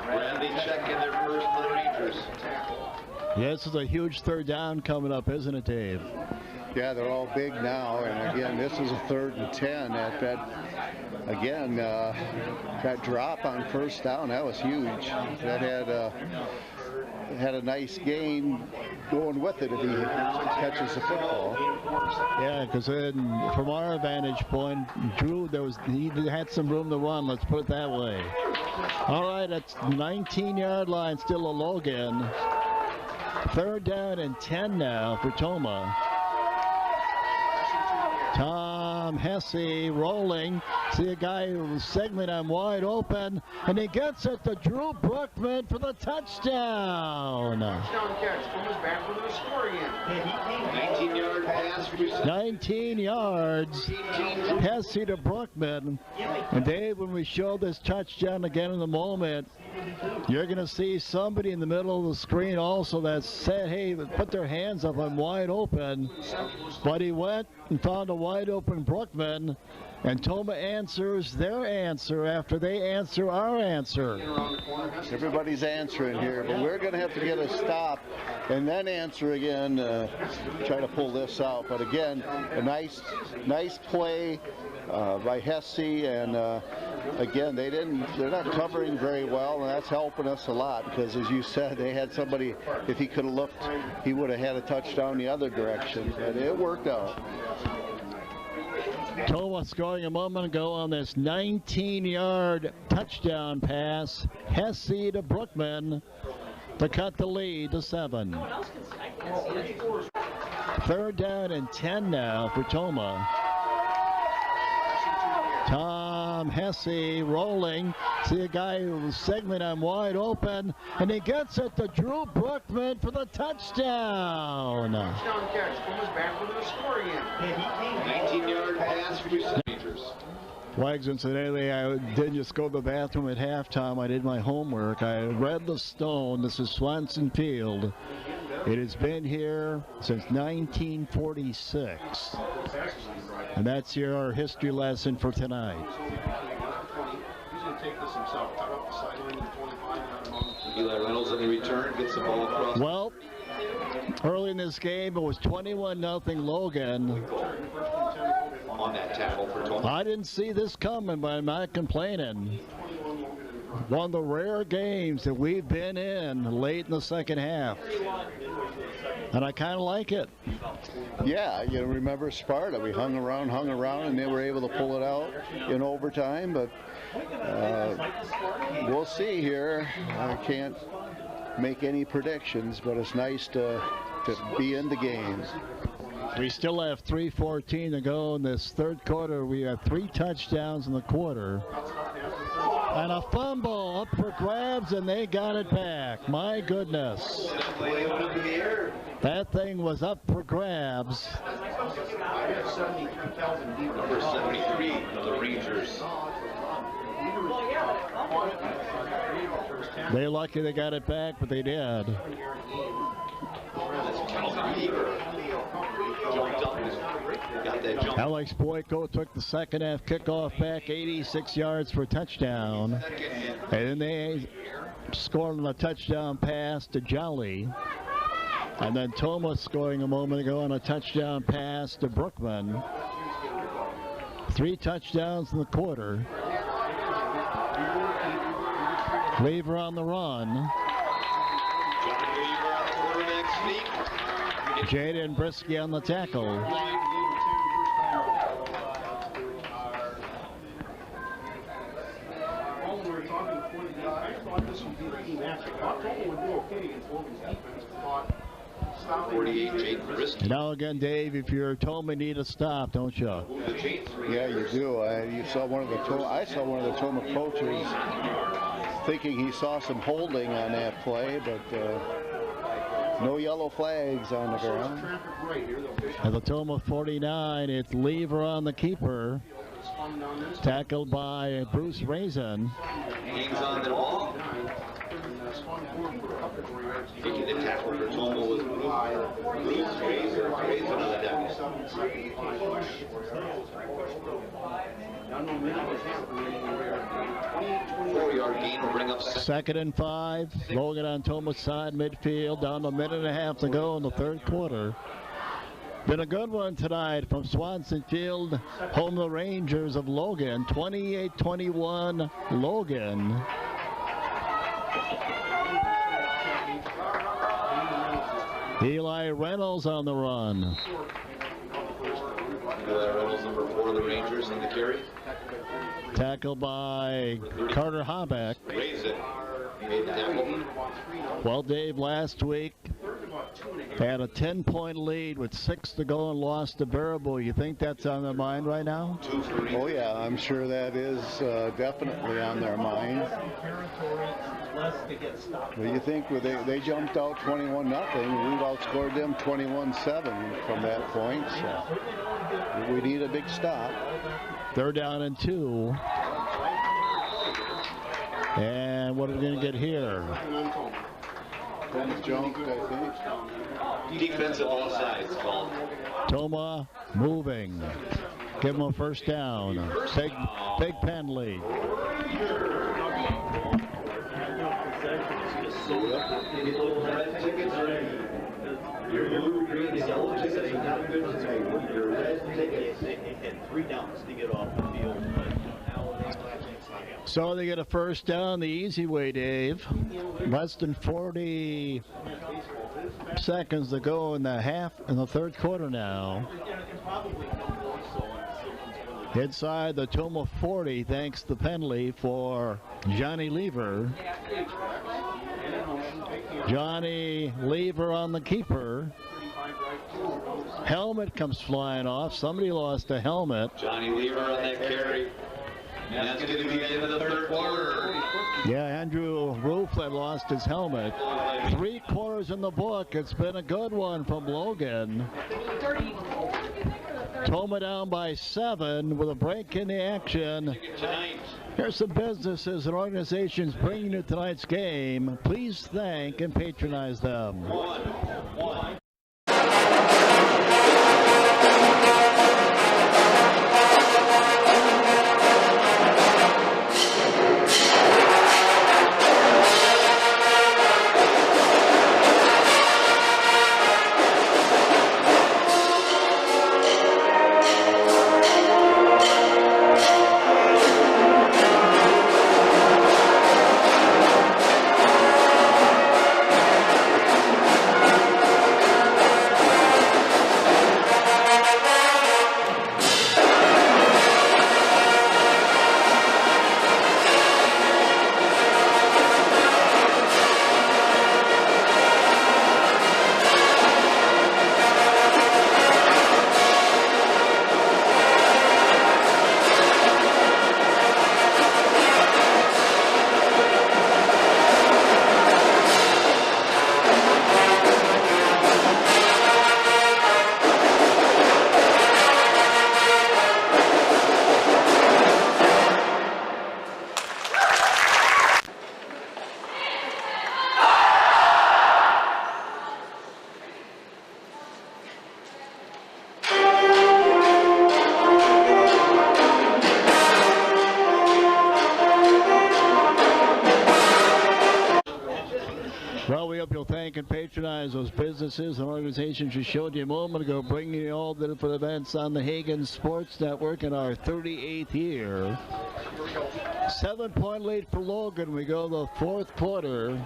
Randy checking their first for the Rangers. Yeah, this is a huge third down coming up, isn't it, Dave? Yeah, they're all big now, and again, this is a 3rd and 10. That drop on first down, that was huge. That had a nice gain going with it if he catches the football. Yeah, because from our vantage point, Drew, he had some room to run, let's put it that way. All right, that's 19-yard line, still a Logan. 3rd down and 10 now for Tomah. Tom Hesse rolling. See a guy who's segment on wide open, and he gets it to Drew Brookman for the touchdown. Touchdown catch. Tomah's back for the score again. 19-yard pass. 19 yards. Hesse to Brookman. And Dave, when we show this touchdown again in a moment, you're going to see somebody in the middle of the screen also that said, hey, put their hands up, I'm wide open. But he went and found a wide open Brookman And Tomah answers their answer after they answer our answer. Everybody's answering here, but we're going to have to get a stop and then answer again, try to pull this out. But again, a nice play by Hesse, and again, they're not covering very well, and that's helping us a lot because, as you said, they had somebody, if he could have looked, he would have had a touchdown the other direction, but it worked out. Tomah scoring a moment ago on this 19-yard touchdown pass. Hesse to Brookman to cut the lead to 7. 3rd down and 10 now for Tomah. Tom Hesse rolling. See a guy who's segment on wide open, and he gets it to Drew Brookman for the touchdown. Touchdown catch. Comes back with a score again. 19-yard pass for your Rangers. Wags, incidentally, I didn't just go to the bathroom at halftime. I did my homework. I read the stone. This is Swanson Field. It has been here since 1946. And that's your history lesson for tonight. Eli Reynolds on the return, gets the ball across. Well, early in this game, it was 21-0 Logan. On that tackle for Tomah. I didn't see this coming, but I'm not complaining. One of the rare games that we've been in late in the second half. And I kind of like it. Yeah, you remember Sparta. We hung around, and they were able to pull it out in overtime. But we'll see here. I can't make any predictions, but it's nice to be in the game. We still have 3:14 to go in this third quarter. We have 3 touchdowns in the quarter. And a fumble up for grabs, and they got it back. My goodness. That thing was up for grabs. Number 73 of the Rangers. They're lucky they got it back, but they did. Alex Boyko took the second half kickoff back 86 yards for a touchdown. And then they scored on a touchdown pass to Jolly. And then Tomah scoring a moment ago on a touchdown pass to Brookman. 3 touchdowns in the quarter. Lever on the run. Jaden Brisky on the tackle. Now again, Dave, if you're Tomah, need a stop, don't you? Yeah, you do. I saw one of the Tomah coaches thinking he saw some holding on that play, but no yellow flags on the ground. At the Tomah 49, it's Lever on the keeper. Tackled by Bruce Raisin. Hangs on the ball. Taking the tackle for Tomah was Bruce Raisin on the deck. 4-yard gain will bring up 2nd and 5. Logan on Tomah's side, midfield, down to a minute and a half to go in the third quarter. Been a good one tonight from Swanson Field, home the Rangers of Logan. 28-21 Logan. Eli Reynolds on the run. Eli Reynolds, number 4 of the Rangers, in the carry. Tackled by Carter Habeck. Raise it. Made the tackle. Well, Dave, last week had a 10-point lead with 6 to go and lost to Baraboo. You think that's on their mind right now? Oh, yeah, I'm sure that is definitely on their mind. But you think they jumped out 21-0. We've outscored them 21-7 from that point. So we need a big stop. 3rd down and 2. And what are we going to get here? Jumped, I think. Defensive offsides called. Tomah moving. Give him a first down. Big penalty. Your blue, green, yellow tickets are not good to take. Your red tickets, they had 3 downs to get off the field. So they get a first down the easy way, Dave. Less than 40 seconds to go in the third quarter now. Inside the Tomah 40, thanks to the penalty for Johnny Lever. Johnny Lever on the keeper. Helmet comes flying off. Somebody lost a helmet. Johnny Lever on that carry. And that's going to be the end of the third quarter. Yeah, Andrew Rooflet lost his helmet. 3 quarters in the book. It's been a good one from Logan. Tomah down by 7 with a break in the action. Here's some businesses and organizations bringing you tonight's game. Please thank and patronize them. Well, we hope you'll thank and patronize those businesses and organizations we showed you a moment ago, bringing you all the different events on the Hagen Sports Network in our 38th year. 7-point lead for Logan. We go the fourth quarter.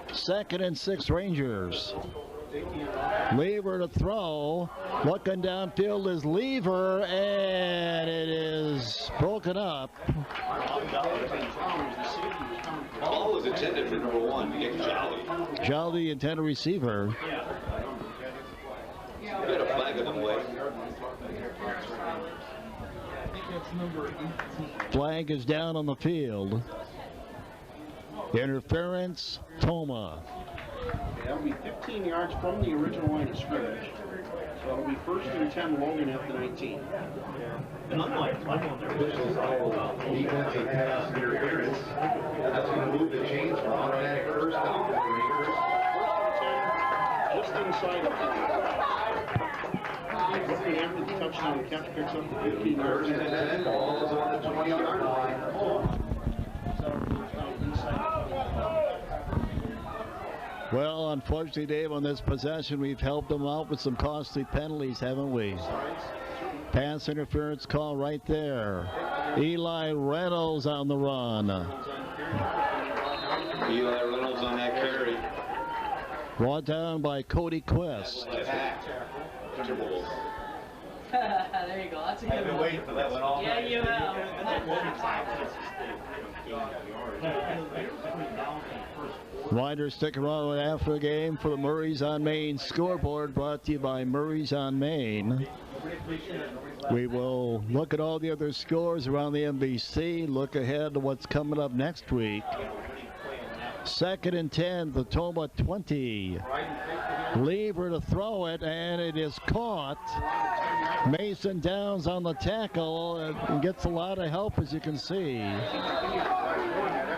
2nd and 6 Rangers. Lever to throw. Looking downfield is Lever, and it is broken up. Ball was intended for number 1 to get Jolly. Jolly, intended receiver. You got a flag in the way. Flag is down on the field. Interference, Tomah. That'll be 15 yards from the original line of scrimmage. So it'll be 1st and 10, Logan at the 19. And unlike their officials all about defensive pass interference, that's going to move the chains from automatic first down. Just inside of the after the touchdown, the catch picks up the 15 yards. And then the ball is on the 20-yard line. Well, unfortunately, Dave, on this possession, we've helped them out with some costly penalties, haven't we? Pass interference call right there. Eli Reynolds on the run. Eli Reynolds on that carry. Brought down by Cody Quest. There you go. That's a good one. waiting for that one all Yeah, you have. Riders stick around after the game for the Murray's on Main scoreboard, brought to you by Murray's on Main. We will look at all the other scores around the MVC, look ahead to what's coming up next week. 2nd and 10, the Tomah 20. Lever to throw it, and it is caught. Mason Downs on the tackle and gets a lot of help, as you can see.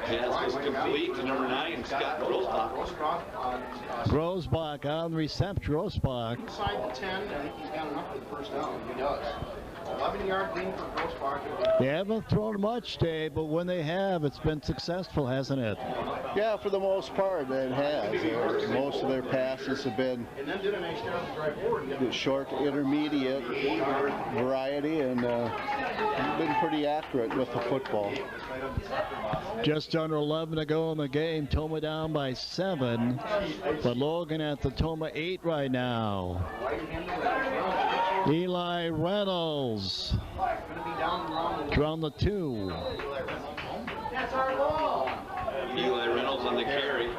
Pass was complete to number 9, Scott Grosbach. Grosbach on reception. Grosbach. Inside the 10, I think he's got enough for the first down. He does. 11-yard lean for Gross Pocket. They haven't thrown much, Dave, but when they have, it's been successful, hasn't it? Yeah, for the most part, it has. Most of their passes have been the short, intermediate variety, and been pretty accurate with the football. Just under 11 to go in the game. Tomah down by 7, but Logan at the Tomah 8 right now. Eli Reynolds around the 2. Eli Reynolds on the carry.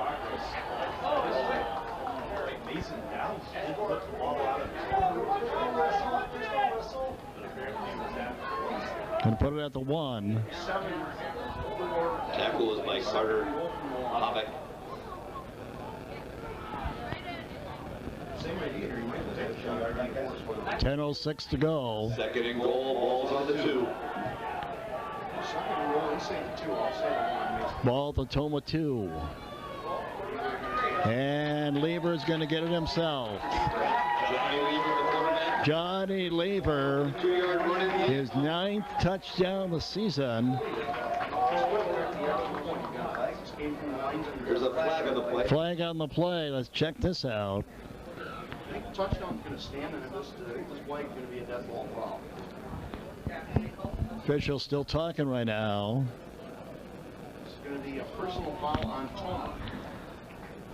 And put it at the 1. Tackle was by Carter Havoc. 10:06 to go. Second and goal, balls on the 2. Ball at the Tomah 2. And Lever's going to get it himself. Johnny Lever, his 9th touchdown of the season. There's a flag on the play. Flag on the play. Let's check this out. I think the touchdown's going to stand, and I think this flag is going to be a dead ball foul. Official still talking right now. It's going to be a personal foul on Tomah.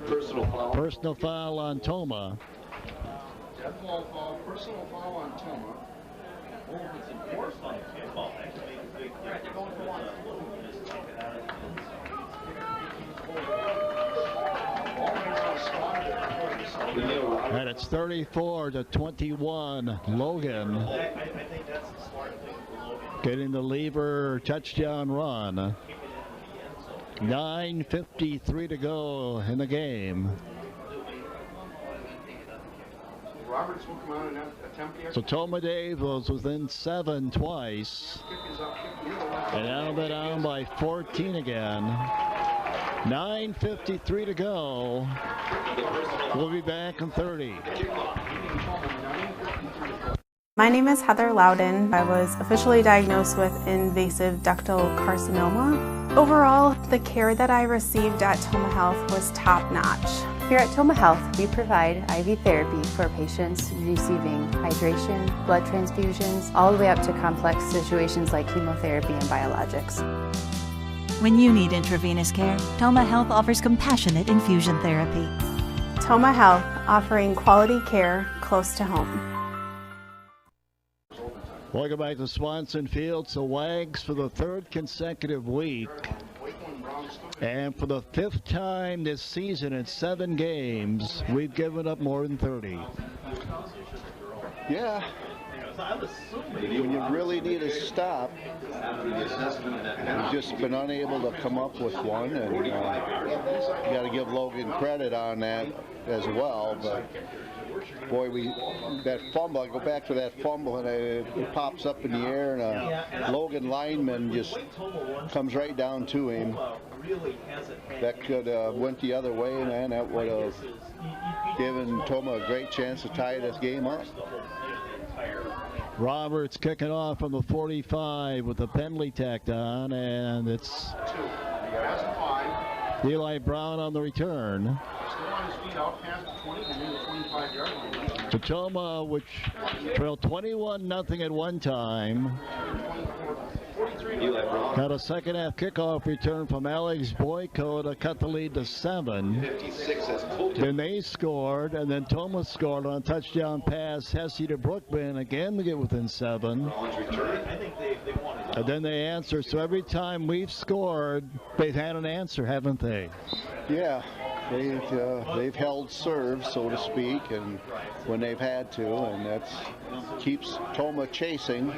Personal foul. Personal foul on Tomah. Dead ball foul, personal foul on Tomah. Well, if it's enforced on a kickoff, that can make a big difference. Just take it out of And it's 34-21. Logan I think that's the smart thing for Logan. getting the Lever touchdown run. 9:53 to go in the game. Roberts will come out and attempt the So Tomah Dave was within 7 twice. And now they're down by 14 again. 9:53 to go. We'll be back in 30. My name is Heather Loudon. I was officially diagnosed with invasive ductal carcinoma. Overall, the care that I received at Tomah Health was top-notch. Here at Tomah Health, we provide IV therapy for patients receiving hydration, blood transfusions, all the way up to complex situations like chemotherapy and biologics. When you need intravenous care, Tomah Health offers compassionate infusion therapy. Tomah Health, offering quality care close to home. Welcome back to Swanson Field. So Wags for the 3rd consecutive week. And for the 5th time this season in 7 games, we've given up more than 30. Yeah. When you really need a stop, you've just been unable to come up with one, and you got to give Logan credit on that as well. But boy, that fumble, I go back to that fumble, and it pops up in the air, and a Logan lineman just comes right down to him. That could went the other way, man. That would have given Tomah a great chance to tie this game up. Roberts kicking off from the 45 with the penalty tacked on, and it's Eli Brown on the return. To Tomah, which trailed 21-0 at one time. Got a second half kickoff return from Alex Boyko to cut the lead to 7. Then they scored, and then Tomah scored on a touchdown pass, Hesse to Brookman, again to get within 7. And then they answered. So every time we've scored, they've had an answer, haven't they? Yeah. They've held serve, so to speak, and when they've had to, and that keeps Tomah chasing.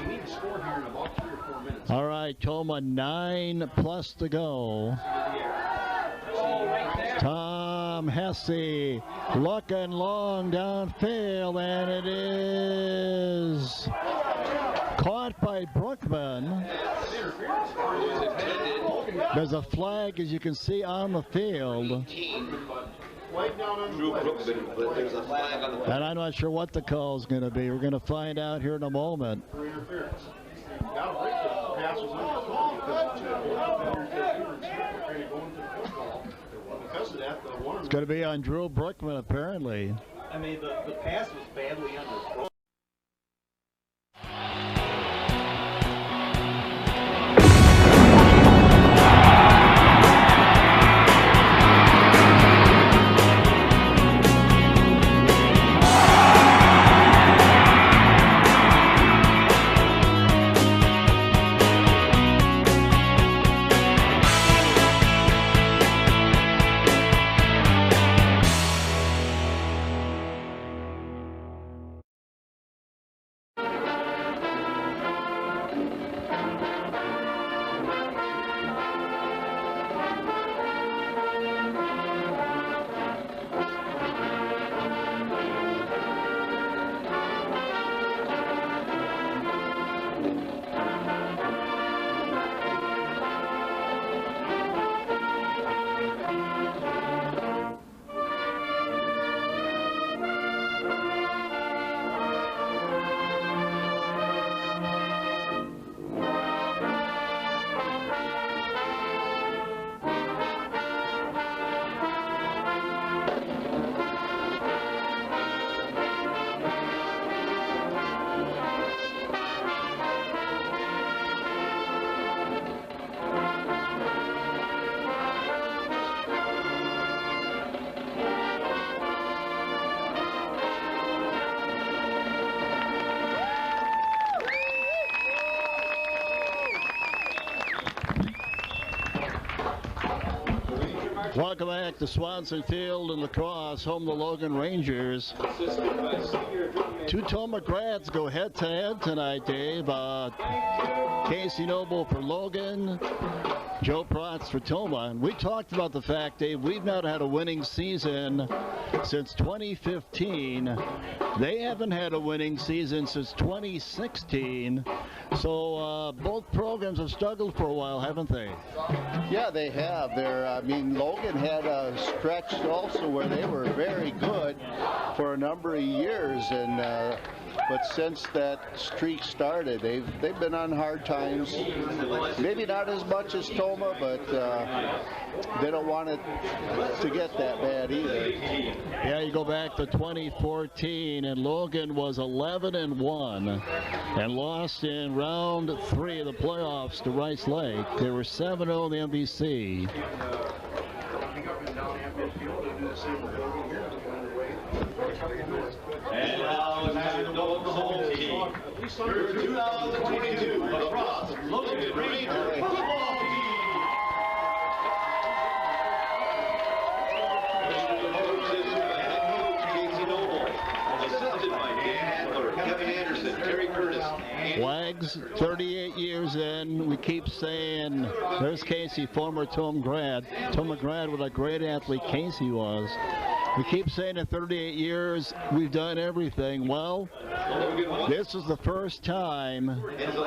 All right, Tomah 9+ to go. Tom Hesse looking long downfield, and it is caught by Brookman. There's a flag, as you can see, on the field. Flag down on the Drew flag. Brookman, but there's a flag on the And I'm not sure what the call is going to be. We're going to find out here in a moment. For interference. Got a break, but the pass was because of that, the one. It's going to be on Drew Brookman, apparently. I mean, the pass was badly underthrown. Welcome back to Swanson Field and lacrosse, home to Logan Rangers. Two Tomah grads go head-to-head tonight, Dave. Casey Noble for Logan, Joe Protz for Tomah. And we talked about the fact, Dave, we've not had a winning season since 2015. They haven't had a winning season since 2016. So both programs have struggled for a while, haven't they? Yeah, they have. I mean, Logan had a stretch also where they were very good for a number of years, and but since that streak started, they've been on hard times. Maybe not as much as Tomah, but they don't want it to get that bad either. Yeah, you go back to 2014, and Logan was 11-1 and lost in round 3 of the playoffs to Rice Lake. They were 7-0 in the MVC. And now it's time to know the home team. Your 2022 lacrosse Logan Ranger football team. Casey Noble, assisted by Dan Adler, Kevin Anderson, Terry Curtis. Wags, 38 years in. We keep saying, there's Casey, former Tomah grad. Tomah grad, what a great athlete Casey was. We keep saying in 38 years, we've done everything. Well, this is the first time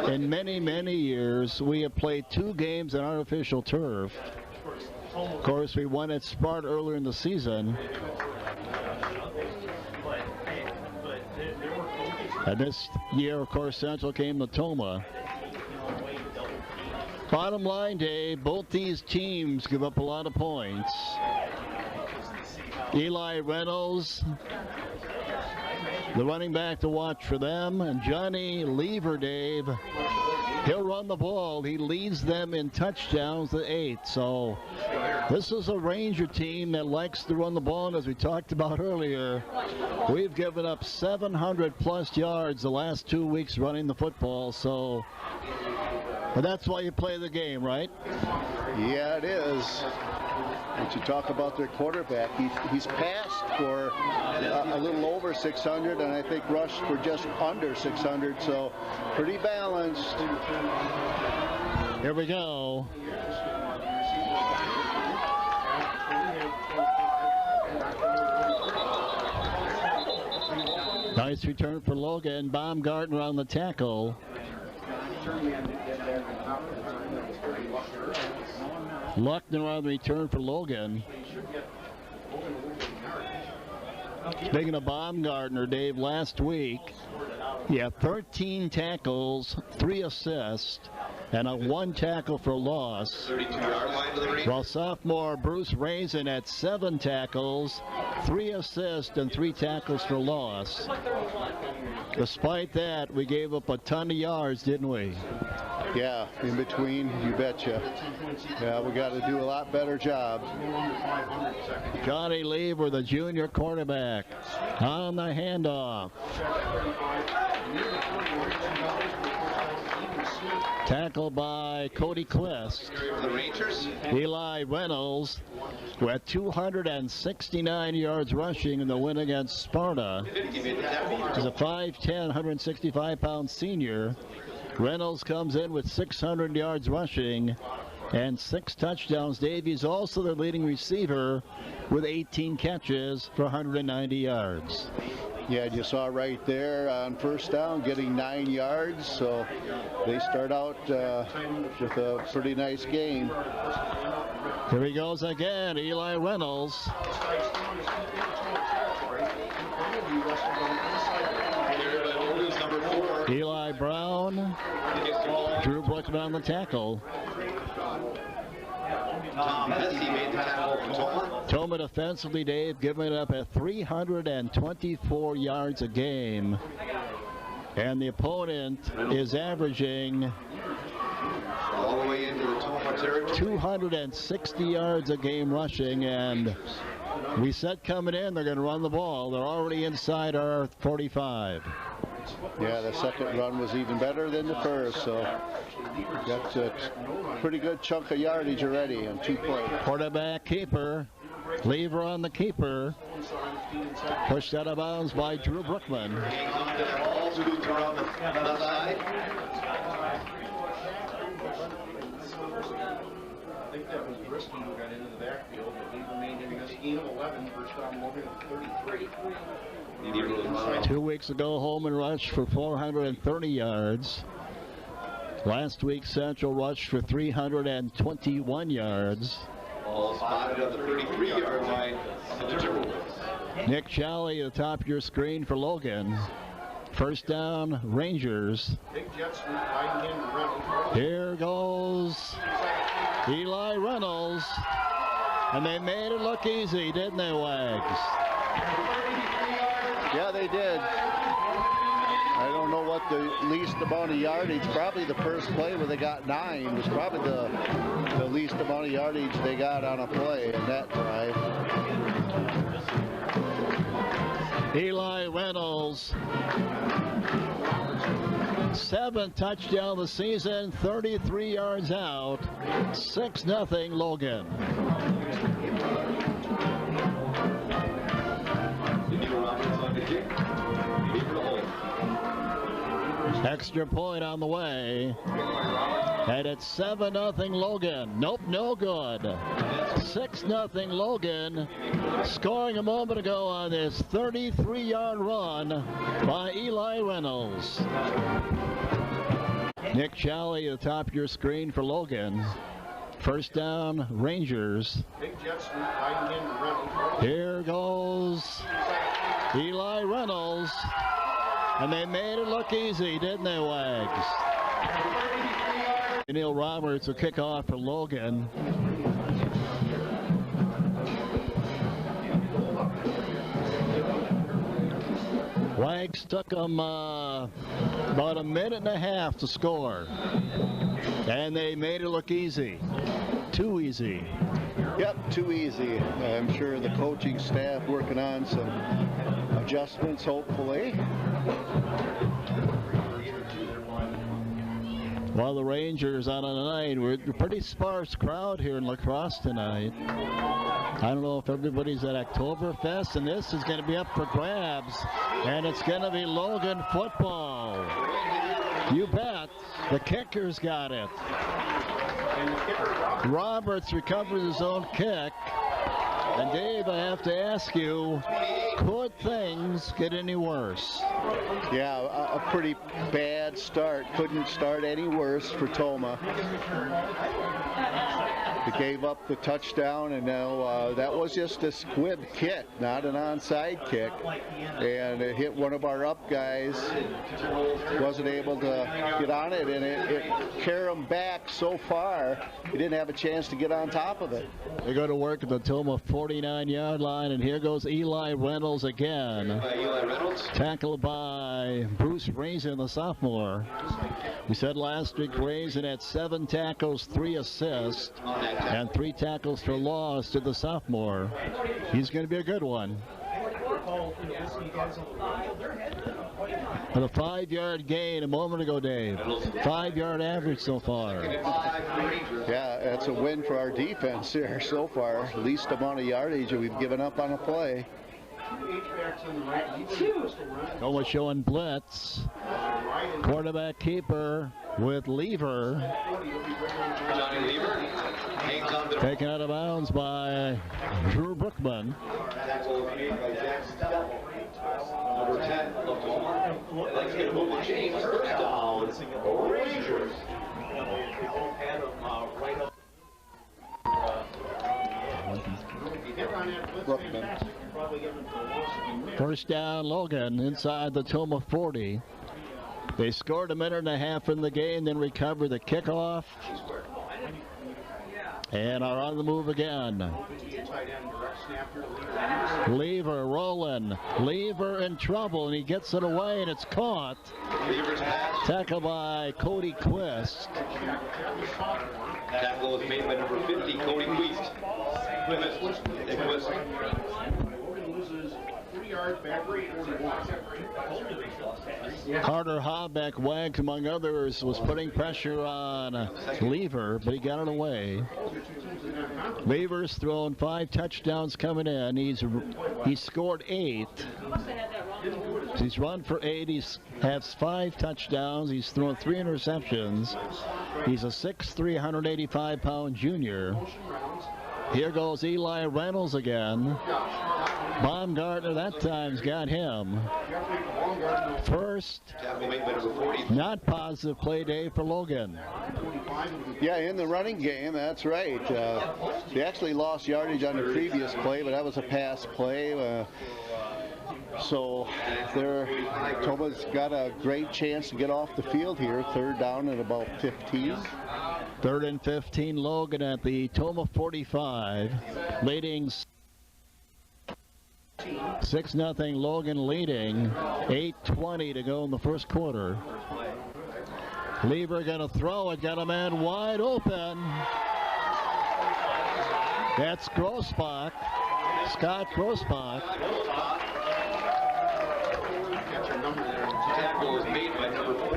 in many, many years we have played 2 games on artificial turf. Of course, we won at Sparta earlier in the season. And this year, of course, Central came to Tomah. Bottom line, Dave, both these teams give up a lot of points. Eli Reynolds, the running back to watch for them, and Johnny Lever, Dave. He'll run the ball. He leads them in touchdowns to 8. So this is a Ranger team that likes to run the ball, and as we talked about earlier, we've given up 700+ yards the last 2 weeks running the football. So but that's why you play the game, right? Yeah, it is. But you talk about their quarterback, he's passed for a little over 600, and I think rushed for just under 600, so pretty balanced. Here we go. Nice return for Logan. Baumgartner on the tackle. Luckner on the return for Logan. Speaking of Baumgartner, Dave, last week, he had 13 tackles, 3 assists, and a 1 tackle for loss. 32-yard line to the Rangers. While sophomore Bruce Raisin had 7 tackles, 3 assists, and 3 tackles for loss. Despite that, we gave up a ton of yards, didn't we? Yeah, in between, you betcha. Yeah, we got to do a lot better job. Johnny Lever, the junior quarterback, on the handoff. Tackled by Cody Quist. The Rangers. Eli Reynolds, who had 269 yards rushing in the win against Sparta. He's a 5'10", 165-pound senior. Reynolds comes in with 600 yards rushing and 6 touchdowns. Davies also the leading receiver with 18 catches for 190 yards. Yeah, you saw right there on first down getting 9 yards, so they start out with a pretty nice game. Here he goes again, Eli Reynolds. Eli Brown, Drew Brookman on the tackle. He made the tackle for Tomah. Tomah defensively, Dave, giving it up at 324 yards a game. And the opponent is averaging All the way into the Tomah territory. 260 yards a game rushing, and we said coming in they're going to run the ball. They're already inside our 45. Yeah, the second run was even better than the first, so that's a pretty good chunk of yardage already on 2 plays. Quarterback keeper, Lever on the keeper, pushed out of bounds by Drew Brookman. Hangs on to that ball, scoots around the side. I think that was Briskin who got into the backfield, but he remained in this game of 11, first down Logan at 33. 2 weeks ago, Holman rushed for 430 yards. Last week, Central rushed for 321 yards. Ball spotted on the 33-yard line of the Timberwolves. Nick Challey at the top of your screen for Logan. First down, Rangers. Big jet sweep, riding in Reynolds. Here goes Eli Reynolds. And they made it look easy, didn't they, Wags? Yeah, they did. I don't know what the least amount of yardage, probably the first play where they got 9 was probably the least amount of yardage they got on a play in that drive. Eli Reynolds, 7th touchdown of the season, 33 yards out, 6-0 Logan. Extra point on the way. And it's 7-0 Logan. Nope, no good. 6-0 Logan. Scoring a moment ago on this 33-yard run by Eli Reynolds. Nick Challey at the top of your screen for Logan. First down, Rangers. Big jet sweep, riding in Reynolds. Here goes Eli Reynolds. And they made it look easy, didn't they, Wags? Neil Roberts will kick off for Logan. Wags took them about a minute and a half to score. And they made it look easy. Too easy. Yep, too easy. I'm sure the coaching staff working on some adjustments, hopefully. Well, the Rangers on a night, we're a pretty sparse crowd here in La Crosse tonight. I don't know if everybody's at Oktoberfest, and this is going to be up for grabs, and it's going to be Logan football. You bet. The kicker's got it. Roberts recovers his own kick. And Dave, I have to ask you, could things get any worse? Yeah, a pretty bad start. Couldn't start any worse for Tomah. They gave up the touchdown, and now that was just a squib kick, not an onside kick. And it hit one of our up guys. Wasn't able to get on it, and it carried him back so far, he didn't have a chance to get on top of it. They go to work at the Tomah 49-yard line, and here goes Eli Reynolds again. Eli Reynolds. Tackled by Bruce Raisin, the sophomore. We said last week Raisin had 7 tackles, 3 assists, and 3 tackles for loss to the sophomore. He's going to be a good one. And a 5-yard gain a moment ago, Dave. 5-yard average so far. Yeah, that's a win for our defense here so far. Least amount of yardage that we've given up on a play. Tomah showing blitz. Quarterback keeper with Lever. Johnny Lever hangs on to the Taken out of bounds by Drew Brookman. tackle made by Jack Stell. Number 10, Oklahoma. Let's get a move to change. First down, Rangers. First down, Logan inside the Tomah 40. They scored a minute and a half in the game, then recovered the kickoff. And are on the move again. Lever rolling. Lever in trouble, and he gets it away, and it's caught. Tackle by Cody Quist. Tackle was made by number 50, Cody Quist. Carter Habeck, Wags, among others, was putting pressure on Lever, but he got it away. Lever's thrown 5 touchdowns coming in. He's scored 8. He's run for 8. He has 5 touchdowns. He's thrown 3 interceptions. He's a 6'3", 185-pound junior. Here goes Eli Reynolds again. Baumgartner that time's got him. First, not positive play day for Logan. Yeah, in the running game, that's right. They actually lost yardage on the previous play, but that was a pass play. So Tomah's got a great chance to get off the field here. 3rd down at about 15. 3rd and 15, Logan at the Tomah 45, leading 6-0. Logan leading, 8:20 to go in the first quarter. Lever gonna throw it, got a man wide open. That's Grossbach, Scott Grossbach.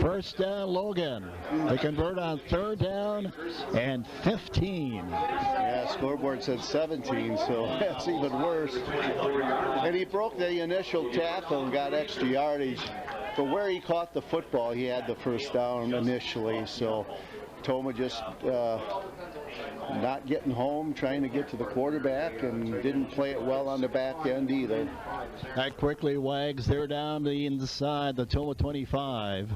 First down, Logan. They convert on 3rd down and 15. Yeah, scoreboard said 17, so that's even worse. And he broke the initial tackle and got extra yardage. But where he caught the football, he had the first down initially. So Tomah just not getting home, trying to get to the quarterback, and didn't play it well on the back end either. That quickly Wags. They're down the inside, the Tomah 25.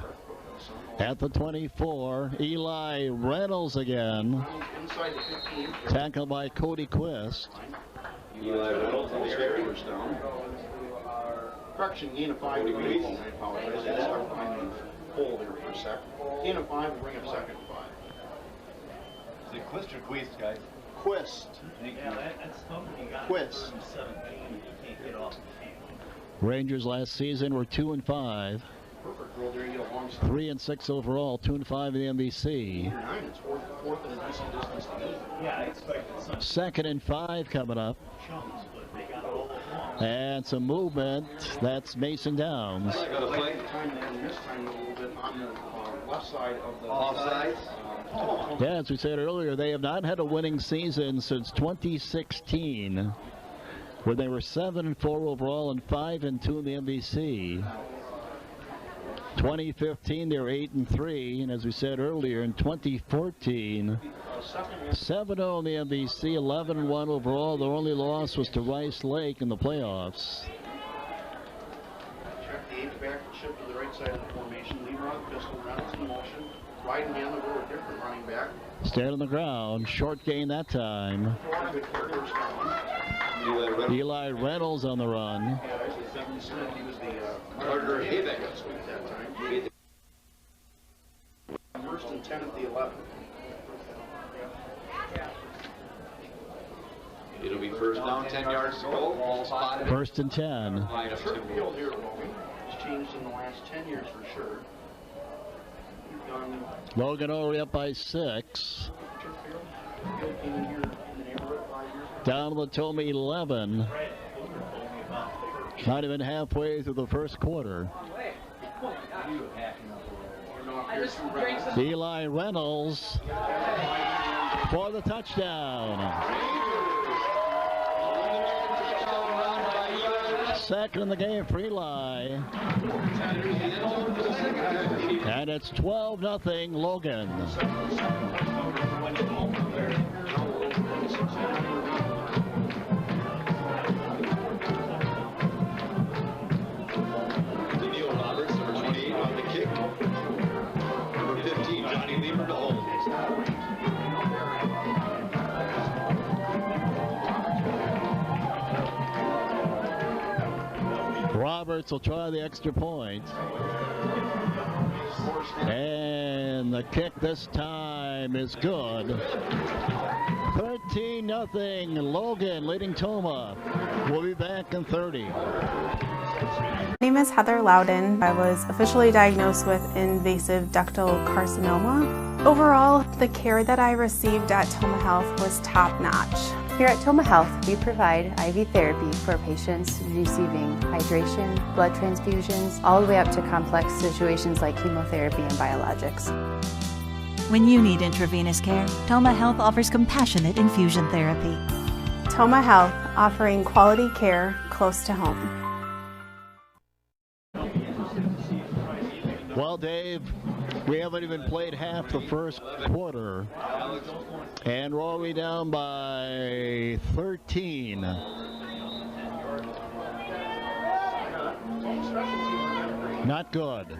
At the 24, Eli Reynolds again. Tackled by Cody Quist. Eli Reynolds on the area. Correction, gain of 5 degrees. I apologize. I stuck behind the hole there for a sec. Gain of 5 will bring up 2nd and 5. Is it Quist or Quist, guys? Quist. Quist. Rangers last season were 2-5. 3-6 overall, 2-5 in the MVC. 2nd and 5 coming up. And some movement. That's Mason Downs. Yeah, as we said earlier, they have not had a winning season since 2016, where they were 7-4 overall and 5-2 in the MVC. 2015, they were 8-3, and as we said earlier, in 2014, 7-0 in the MVC, 11-1 overall. Their only loss was to Rice Lake in the playoffs. Check the H-back and shift to the right side of the formation. Lever on pistol, Reynolds in motion. Right hand, a little different running back. Stayed on the ground. Short gain that time. Good for first down. Eli Reynolds on the run. Yeah, actually, Seven Smith, he was the Carter Haybeck. that time. First and 10 at the 11. It'll be first down, 10 yards to go. All spotted. First and 10. Line of Turf two. field here, Logan. It's changed in the last 10 years for sure. We've gone Logan already up by 6. turf field. Field came in here in the neighborhood 5 years ago. Down to the Tomah 11. Not even halfway through the first quarter. I just drank some. Eli Reynolds for the touchdown. Second in the game for Eli. And it's 12-0 Logan. Roberts, number 28 on the kick. Number 15, Johnny Lieber to hold. Roberts will try the extra point. And the kick this time is good. 13-0 Logan leading Tomah. We'll be back in 30. My name is Heather Loudon. I was officially diagnosed with invasive ductal carcinoma. Overall, the care that I received at Tomah Health was top-notch. Here at Tomah Health, we provide IV therapy for patients receiving hydration, blood transfusions, all the way up to complex situations like chemotherapy and biologics. When you need intravenous care, Tomah Health offers compassionate infusion therapy. Tomah Health, offering quality care close to home. Well, Dave, we haven't even played half the first quarter, and we're already down by 13. Not good.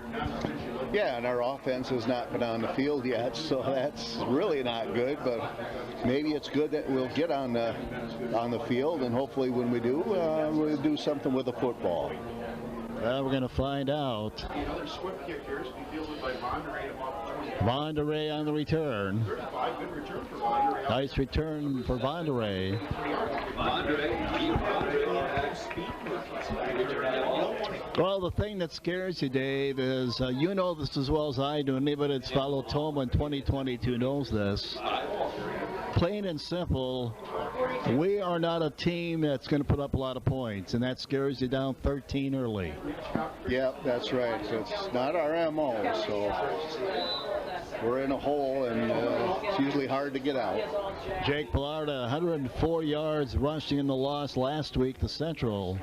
Yeah, and our offense has not been on the field yet, so that's really not good. But maybe it's good that we'll get on the field, and hopefully when we do, we'll do something with the football. Well, we're going to find out. Another swift kick here is to be fielded by Vonderay about 20. Vonderay on the return. 35, good return for Vonderay. Nice return for Vonderay. Well, the thing that scares you, Dave, is you know this as well as I do. Anybody that's followed Tomah in 2022 knows this. Plain and simple, we are not a team that's going to put up a lot of points, and that scares you down 13 early. Yeah, that's right. So it's not our MO, so we're in a hole, and it's usually hard to get out. Jake Ballard, 104 yards rushing in the loss last week to Central.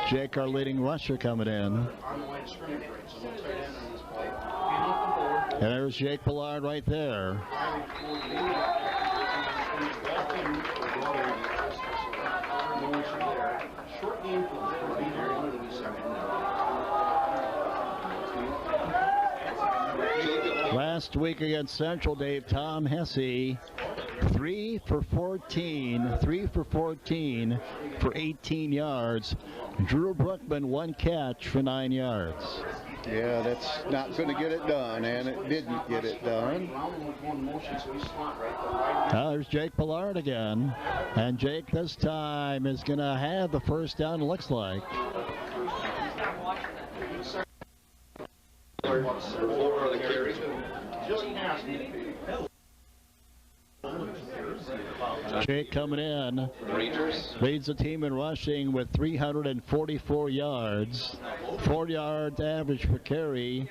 Jake, our leading rusher, coming in. And there's Jake Ballard right there. Last week against Central, Dave, Tom Hesse, 3 for 14 for 18 yards. Drew Brookman, 1 catch for 9 yards. Yeah, that's not going to get it done, and it didn't get it done. There's Jake Ballard again, and Jake this time is going to have the first down, it looks like. Jake coming in, leads the team in rushing with 344 yards, 4 yards average per carry,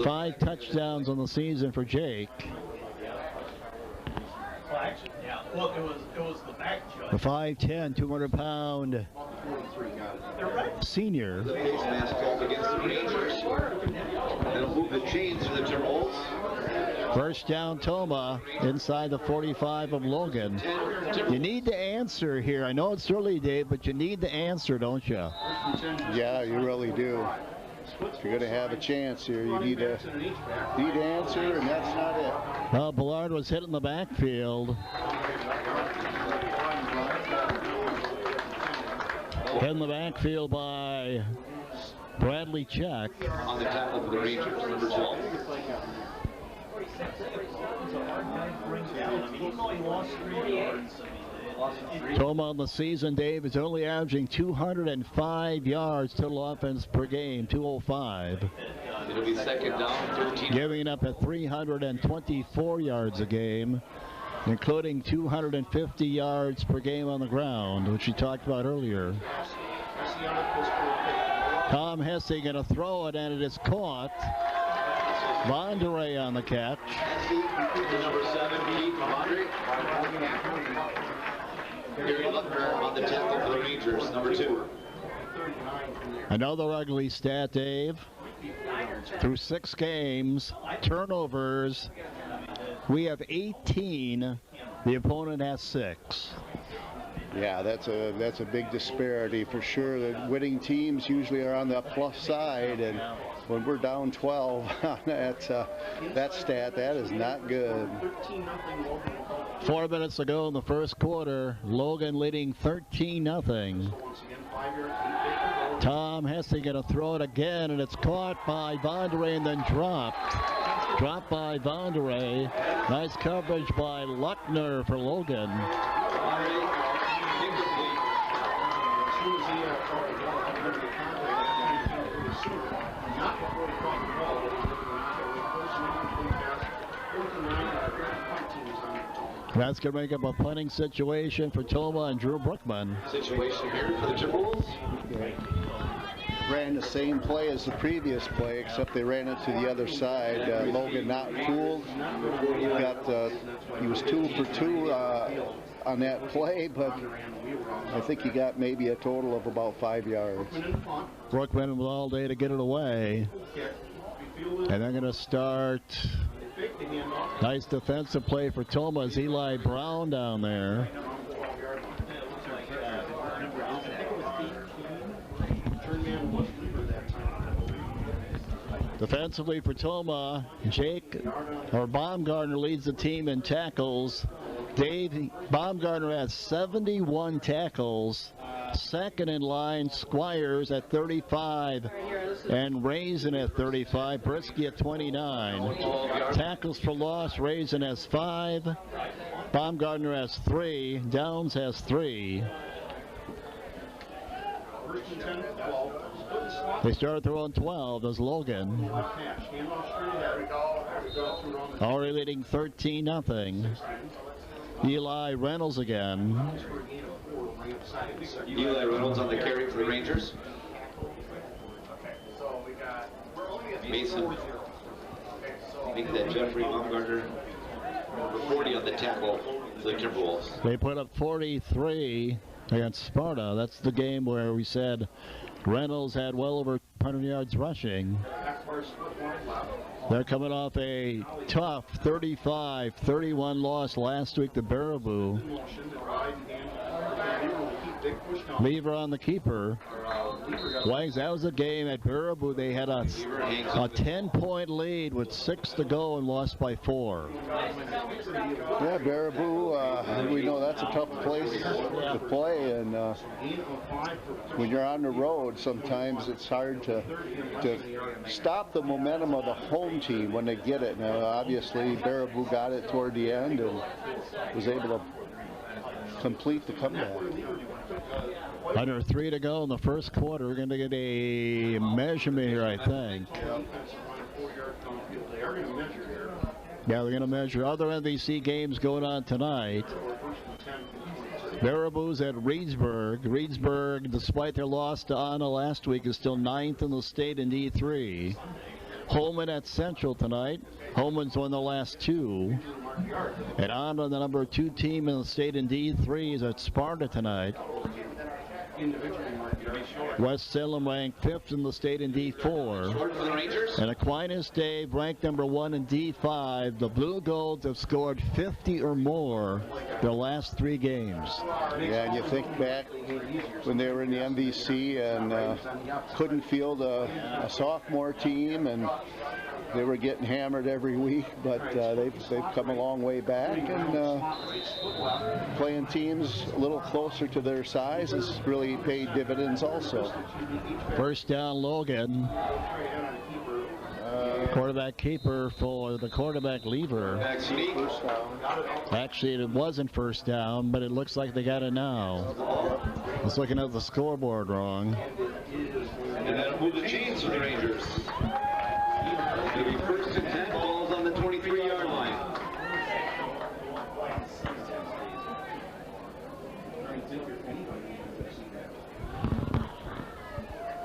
5 touchdowns on the season for Jake. Yeah, well, it was the back judge. The 5'10", 200-pound senior. The face mask up against the Rangers. They'll move the chains to the Timberwolves. First down, Tomah, inside the 45 of Logan. You need to answer here. I know it's early, Dave, but you need to answer, don't you? Yeah, you really do. If you're going to have a chance here, you need to answer, and that's not it. Well, Ballard was hit in the backfield. Hit in the backfield by Bradley Check. On the tackle for the Rangers, number 12. Tomah on the season, Dave, is only averaging 205 yards total offense per game, 205. It'll be second down, 13. Giving up at 324 yards a game, including 250 yards per game on the ground, which we talked about earlier. Tom Hesse going to throw it, and it is caught. Bondere on the catch. Number 7, Pete Bondere. On the tackle for the Rangers, number 2. Another ugly stat, Dave. Through 6 games, turnovers, we have 18. The opponent has 6. Yeah, that's a big disparity for sure. The winning teams usually are on the plus side, and when we're down 12 on that stat, that is not good. 4 minutes ago in the first quarter, Logan leading 13-0. Tom Hesse going to throw it again, and it's caught by Bondere and then dropped. Dropped by Bondere. Nice coverage by Luckner for Logan. That's going to make up a punting situation for Tomah and Drew Brookman. Situation here for the Timberwolves. Ran the same play as the previous play, except they ran it to the other side. Logan not fooled. He was 2 for 2 on that play, but I think he got maybe a total of about 5 yards. Brookman with all day to get it away. And they're going to start. Nice defensive play for Tomah as Eli Brown down there. Defensively for Tomah, Baumgartner leads the team in tackles. Dave Baumgartner has 71 tackles. Second in line, Squires at 35, and Raisin at 35, Brisky at 29. Tackles for loss, Raisin has 5, Baumgartner has 3, Downs has 3. They start their own 12 as Logan. Already leading 13-0. Eli Reynolds again. Eli Reynolds on the carry for the Rangers. Mason. I think that Jeffrey Baumgartner, number 40 on the tackle for the Timberwolves. They put up 43 against Sparta. That's the game where we said Reynolds had well over 100 yards rushing. They're coming off a tough 35-31 loss last week to Baraboo. Lever on the keeper. Wags, that was a game at Baraboo. They had a 10-point lead with 6 to go and lost by 4. Yeah, Baraboo, we know that's a tough place to play, and when you're on the road, sometimes it's hard to stop the momentum of the home team when they get it. Now, obviously, Baraboo got it toward the end and was able to complete the comeback. Under 3 to go in the first quarter. We're going to get a measurement here, I think. Yeah, they're going to measure other MVC games going on tonight. Baraboo's at Reedsburg. Reedsburg, despite their loss to Anna last week, is still 9th in the state in D3. Holman at Central tonight. Holman's won the last 2. And Anna, the number 2 team in the state in D3, is at Sparta tonight. individually might be very short. West Salem ranked 5th in the state in D4. And Aquinas Dave ranked number 1 in D5. The Blue Golds have scored 50 or more their last 3 games. Yeah, and you think back when they were in the MVC and couldn't field a sophomore team, and they were getting hammered every week, but they've come a long way back, and playing teams a little closer to their size has really paid dividends also. First down, Logan. Quarterback keeper for the quarterback lever. Actually, it wasn't first down, but it looks like they got it now. I was looking at the scoreboard wrong. And that'll move the chains for the Rangers. It'll be 1st and 10, balls on the 23-yard line.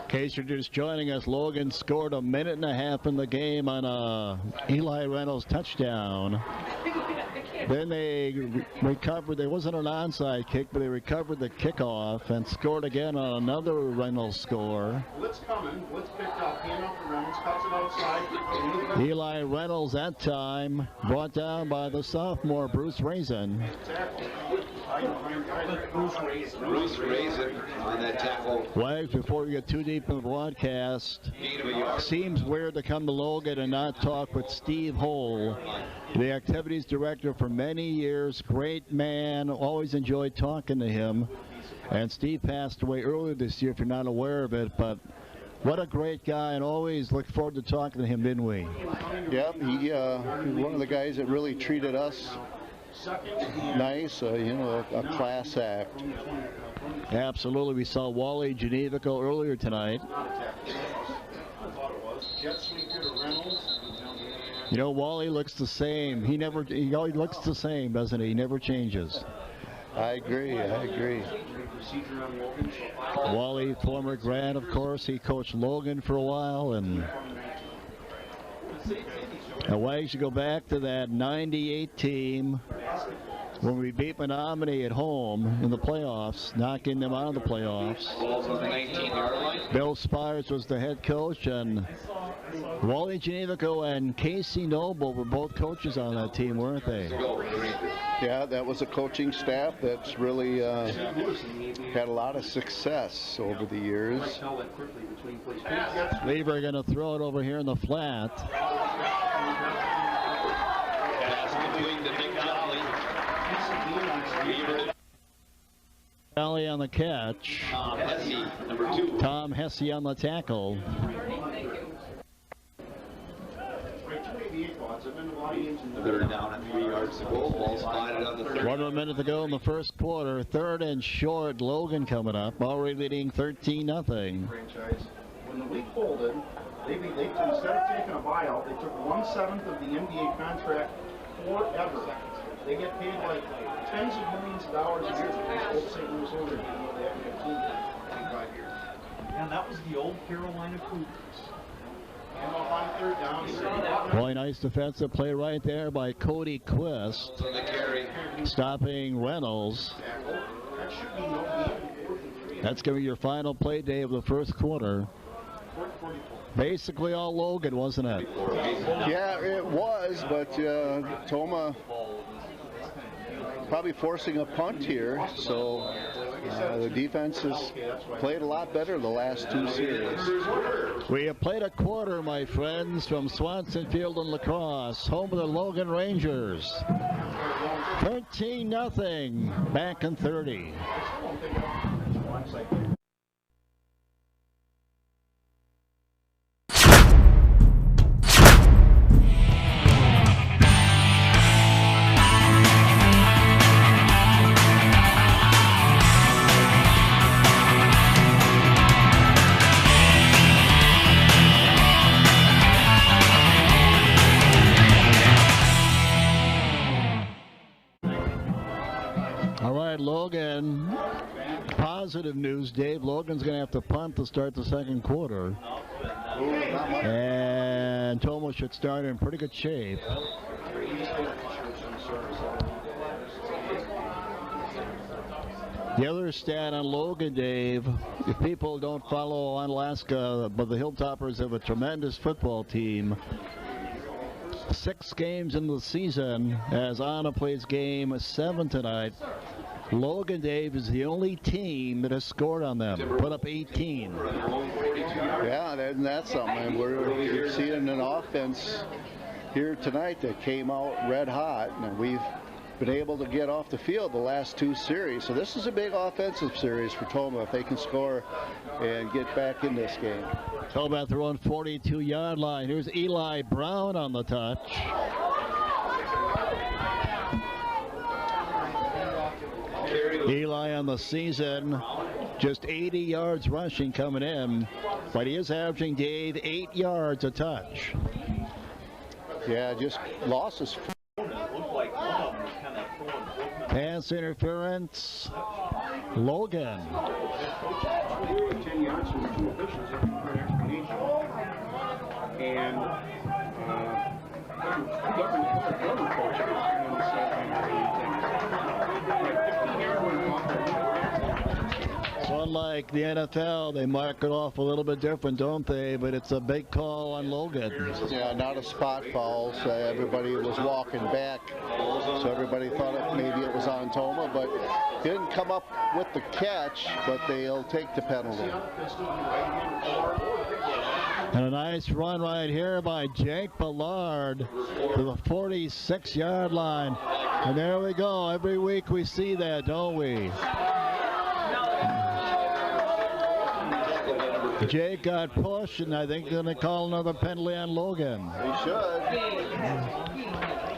In case you're just joining us, Logan scored 1.5 minutes in the game on a Eli Reynolds touchdown. Then they recovered. There wasn't an onside kick, but they recovered the kickoff and scored again on another Reynolds score. Blitz coming. Blitz picked up. Hand off to Reynolds. Cuts it outside. Eli Reynolds that time brought down by the sophomore Bruce Raisin. Bruce Raisin on that tackle. Wags, before we get too deep in the broadcast, seems weird to come to Logan and not talk with Steve Hole, the activities director for many years. Great man, always enjoyed talking to him. And Steve passed away earlier this year, if you're not aware of it, but what a great guy, and always look forward to talking to him, didn't we? Yep, he one of the guys that really treated us nice, you know, a class act. Absolutely. We saw Wally Genevico earlier tonight. You know, Wally looks the same. He always looks the same, doesn't he? He never changes. I agree. Wally, former grad, of course. He coached Logan for a while, and Wags, you go back to that 98 team when we beat Menominee at home in the playoffs, knocking them out of the playoffs. Bill Spires was the head coach, and Wally Genevico and Casey Noble were both coaches on that team, weren't they? Yeah, that was a coaching staff that's really had a lot of success over the years. Lever going to throw it over here in the flat. Valley on the catch. Tom Hesse on the tackle. They're down at 3 yards to go. Ball spotted on the 30. 1 more minute to go in the first quarter. 3rd and short. Logan coming up. Already leading 13-0. When the league folded, they instead of taking a buyout, they took 1/7 of the NBA contract forever. They get paid like tens of millions of dollars a year for this old St. Louis order. They haven't had a team in 25 years. And that was the old Carolina Cougars. And on 3rd down, Boy, nice defensive play right there by Cody Quist, stopping Reynolds. That's going to be your final play day of the first quarter. Basically all Logan, wasn't it? Yeah, it was, but Tomah probably forcing a punt here, so the defense has played a lot better the last 2 series. We have played a quarter, my friends, from Swanson Field and Lacrosse, home of the Logan Rangers. 13-0, back in 30. Logan, positive news, Dave. Logan's going to have to punt to start the second quarter. And Tomah should start in pretty good shape. The other stat on Logan, Dave, if people don't follow Alaska, but the Hilltoppers have a tremendous football team. 6 games in the season, as Anna plays game 7 tonight. Logan, Dave, is the only team that has scored on them, put up 18. Yeah, that's something. We're seeing an offense here tonight that came out red hot, and we've been able to get off the field the last 2 series. So this is a big offensive series for Tomah if they can score and get back in this game. Tomah at their own 42-yard line. Here's Eli Brown on the touch. Eli on the season, just 80 yards rushing coming in, but he is averaging, Dave, 8 yards a touch. Yeah, just losses. Pass interference, Logan. 10 yards from the 2 officials after an explanation. And government coach on the sideline. So unlike the NFL, they mark it off a little bit different, don't they? But it's a big call on Logan. Yeah, not a spot foul. So everybody was walking back, so everybody thought maybe it was on Tomah, but didn't come up with the catch, but they'll take the penalty. And a nice run right here by Jake Ballard to the 46-yard line. And there we go. Every week we see that, don't we? Jake got pushed, and I think they're going to call another penalty on Logan. They should.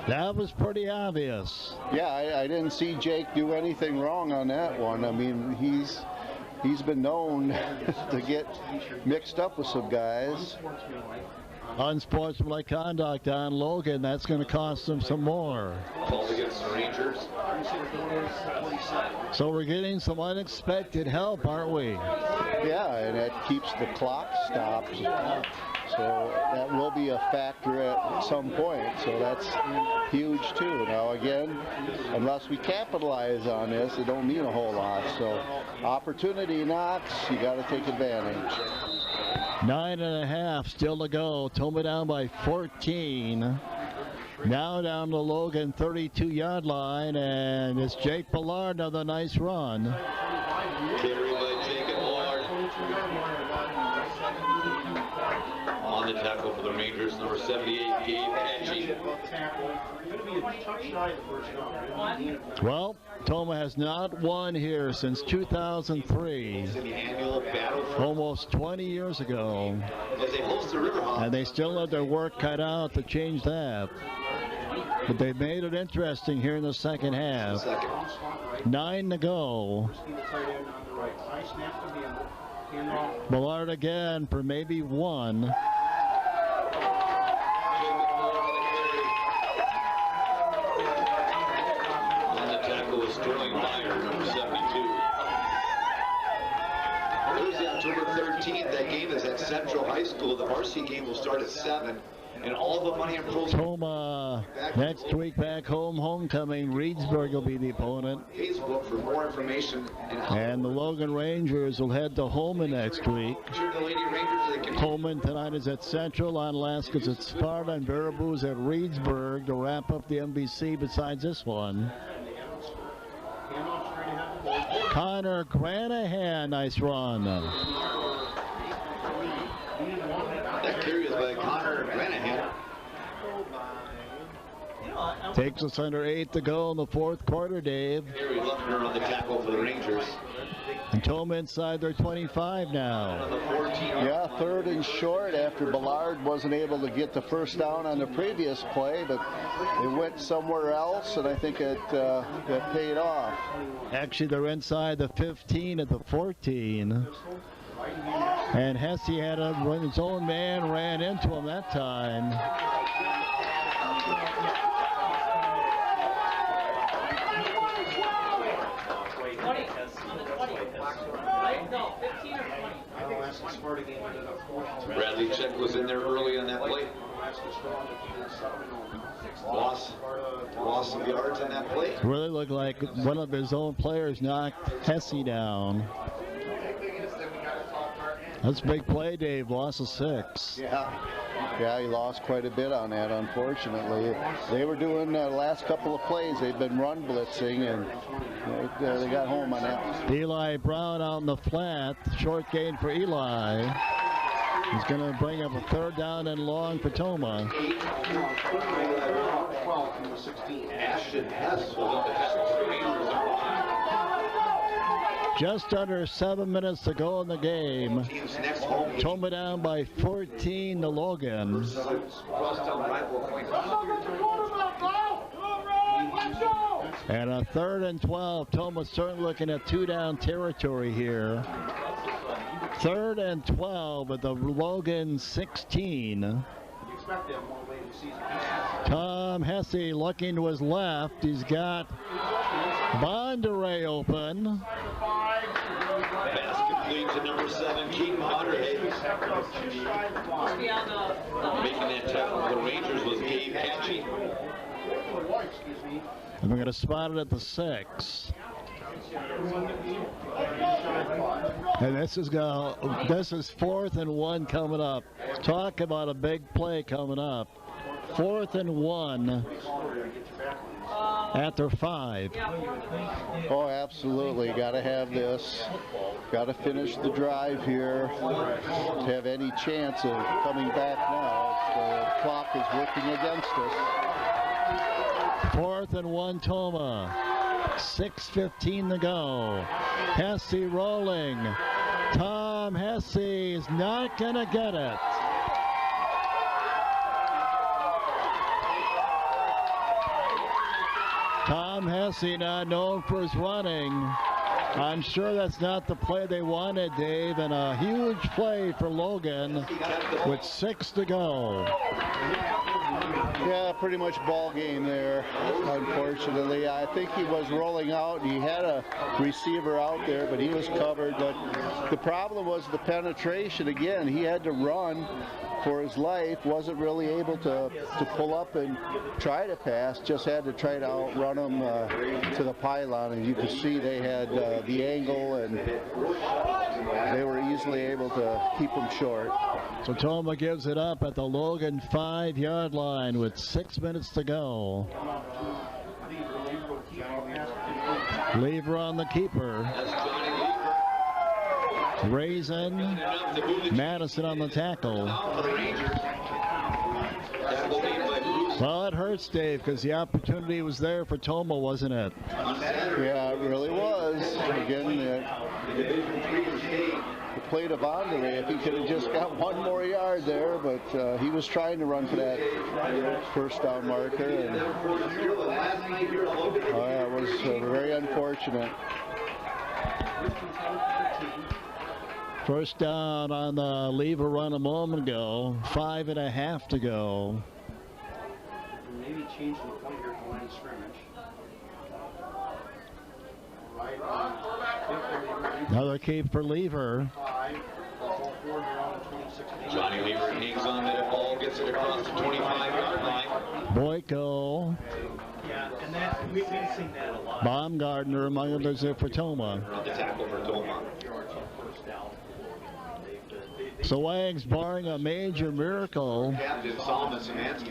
That was pretty obvious. Yeah, I didn't see Jake do anything wrong on that one. I mean, he's been known to get mixed up with some guys. Unsportsmanlike conduct on Logan. That's going to cost him some more. Called against the Rangers. So we're getting some unexpected help, aren't we? Yeah, and it keeps the clock stopped. So that will be a factor at some point. So that's huge too. Now again, unless we capitalize on this, it don't mean a whole lot. So opportunity knocks, you got to take advantage. 9.5 still to go. Tomah down by 14. Now down to Logan 32-yard line, and it's Jake Ballard, another nice run. Carry by Jake Ballard. On the tackle for the Rangers, number 78, Gabe Hatchie. Well, Tomah has not won here since 2003, almost 20 years ago, and they still have their work cut out to change that. But they made it interesting here in the second half. 9 to go. Ballard again for maybe 1. October 13th, that game is at Central High School. The varsity game will start at 7, and all the money and pros. Tomah next week back home, homecoming. Reedsburg will be the opponent. Facebook for more information. And the Logan Rangers will head to Holman next week. Holman tonight is at Central, on Alaska's at Sparta, and Baraboo's at Reedsburg to wrap up the MBC besides this one. Connor Granahan, nice run. That carry is by Connor Granahan. Takes us under 8 to go in the fourth quarter, Dave. Harry Luckner on the tackle for the Rangers. And Tomah inside their 25 now. Yeah, 3rd and short after Ballard wasn't able to get the first down on the previous play, but it went somewhere else, and I think it paid off. Actually, they're inside the 15 at the 14. And Hesse had his own man, ran into him that time. Bradley Check was in there early on that play. Lost some yards on that play. Really looked like one of his own players knocked Hesse down. That's a big play, Dave. Loss of 6. Yeah, he lost quite a bit on that, unfortunately. They were doing the last couple of plays. They've been run blitzing, and they got home on that. Eli Brown out in the flat. Short gain for Eli. He's going to bring up a 3rd down and long for Tomah. Just under 7 minutes to go in the game. Tomah down by 14 to Logan. And a 3rd and 12. Tomah certainly looking at 2-down territory here. 3rd and 12 at the Logan 16. Tom Hesse looking to his left. He's got Bondere open. Basket lead to number 7, Keaton Bondere. Making that tackle for the Rangers was Gabe Hatchie. And we're going to spot it at the 6. And this is 4th and 1 coming up. Talk about a big play coming up. 4th and 1 at their 5. Oh, absolutely. Got to have this. Got to finish the drive here to have any chance of coming back now. The clock is working against us. 4th and 1 Tomah. 6:15 to go. Hesse rolling. Tom Hesse is not going to get it. Tom Hesse, not known for his running. I'm sure that's not the play they wanted, Dave, and a huge play for Logan with 6 to go. Yeah, pretty much ball game there, unfortunately. I think he was rolling out. He had a receiver out there, but he was covered. But the problem was the penetration. Again, he had to run for his life. Wasn't really able to pull up and try to pass. Just had to try to outrun him to the pylon. And you could see they had the angle, and they were easily able to keep him short. So Tomah gives it up at the Logan 5-yard line with 6 minutes to go. Lever on the keeper. Raisin. Madison on the tackle. Well, it hurts, Dave, because the opportunity was there for Tomah, wasn't it? Yeah, it really was. Again, the play to Bondere, if he could have just got one more yard there, but he was trying to run for that 1st down marker. And, it was very unfortunate. 1st down on the lever run a moment ago. 5.5 to go. Maybe change the point here to line of scrimmage. Another keep for Lever. Johnny Lever hangs on to the ball, gets it across the 25-yard line. Boyko. Yeah, and we've seen that a lot. Baumgartner among others there for Tomah. The tackle for Tomah. So Wags, barring a major miracle,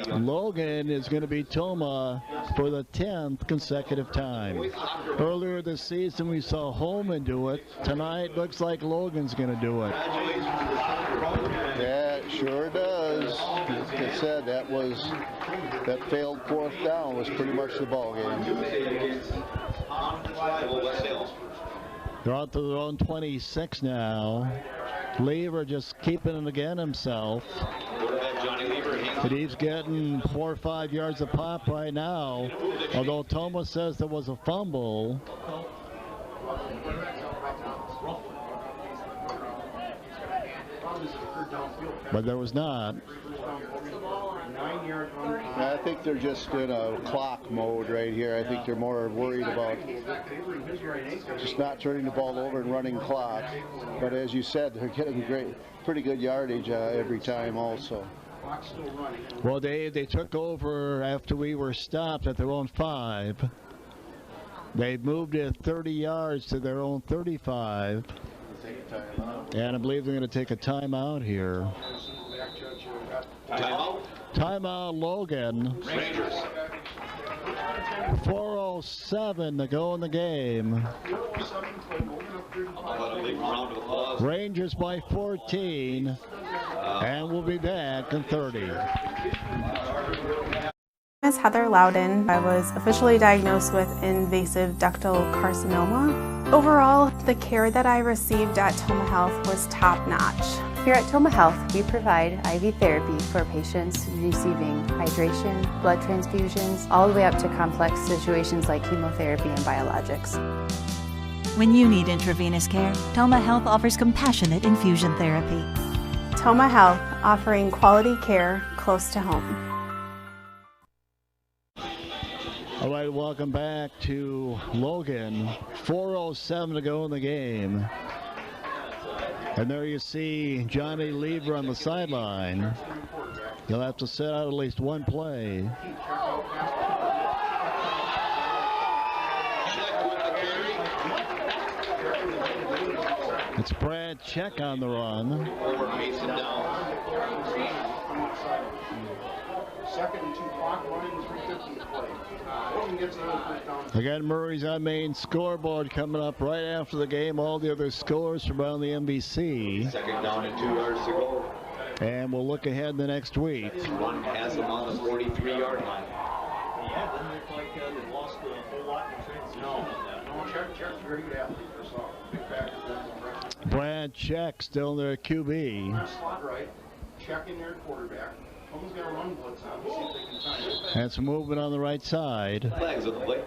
Logan is going to be Tomah for the 10th consecutive time. Earlier this season we saw Holman do it. Tonight looks like Logan's going to do it. Yeah, it sure does. Like I said, that failed 4th down was pretty much the ball game. They're out to their own 26 now. Lever just keeping it again himself. But he's getting 4 or 5 yards a pop right now. Although Tomah says there was a fumble. But there was not. I think they're just in a clock mode right here. I think they're more worried about just not turning the ball over and running clock. But as you said, they're getting pretty good yardage every time also. Clock's still running. Well, they took over after we were stopped at their own 5. They moved it 30 yards to their own 35. And I believe they're going to take a timeout here. Timeout. Timeout, Logan. Rangers. 4:07 to go in the game. About a big round of applause. Rangers by 14. And we'll be back in 30. My name is Heather Loudon. I was officially diagnosed with invasive ductal carcinoma. Overall, the care that I received at Tomah Health was top-notch. Here at Tomah Health, we provide IV therapy for patients receiving hydration, blood transfusions, all the way up to complex situations like chemotherapy and biologics. When you need intravenous care, Tomah Health offers compassionate infusion therapy. Tomah Health, offering quality care close to home. All right, welcome back to Logan. 4:07 to go in the game. And there you see Johnny Lever on the sideline. He'll have to set out at least one play. It's Brad Check on the run. Second and 2 clock running, 3:50 to play. Logan gets another first down. Again, Murray's on main scoreboard coming up right after the game. All the other scores from around the NBC. Second down and 2 yards to go. And we'll look ahead the next week. One has them on the 43-yard line. Yeah, it doesn't look like they lost a whole lot in transition. No, Check's a very good athlete. First off, big factor. Brad Check still in their QB. Slot right, Check in there quarterback. Someone's got a run blitz on. We'll see if they can time it. And some movement on the right side. Flags on the play.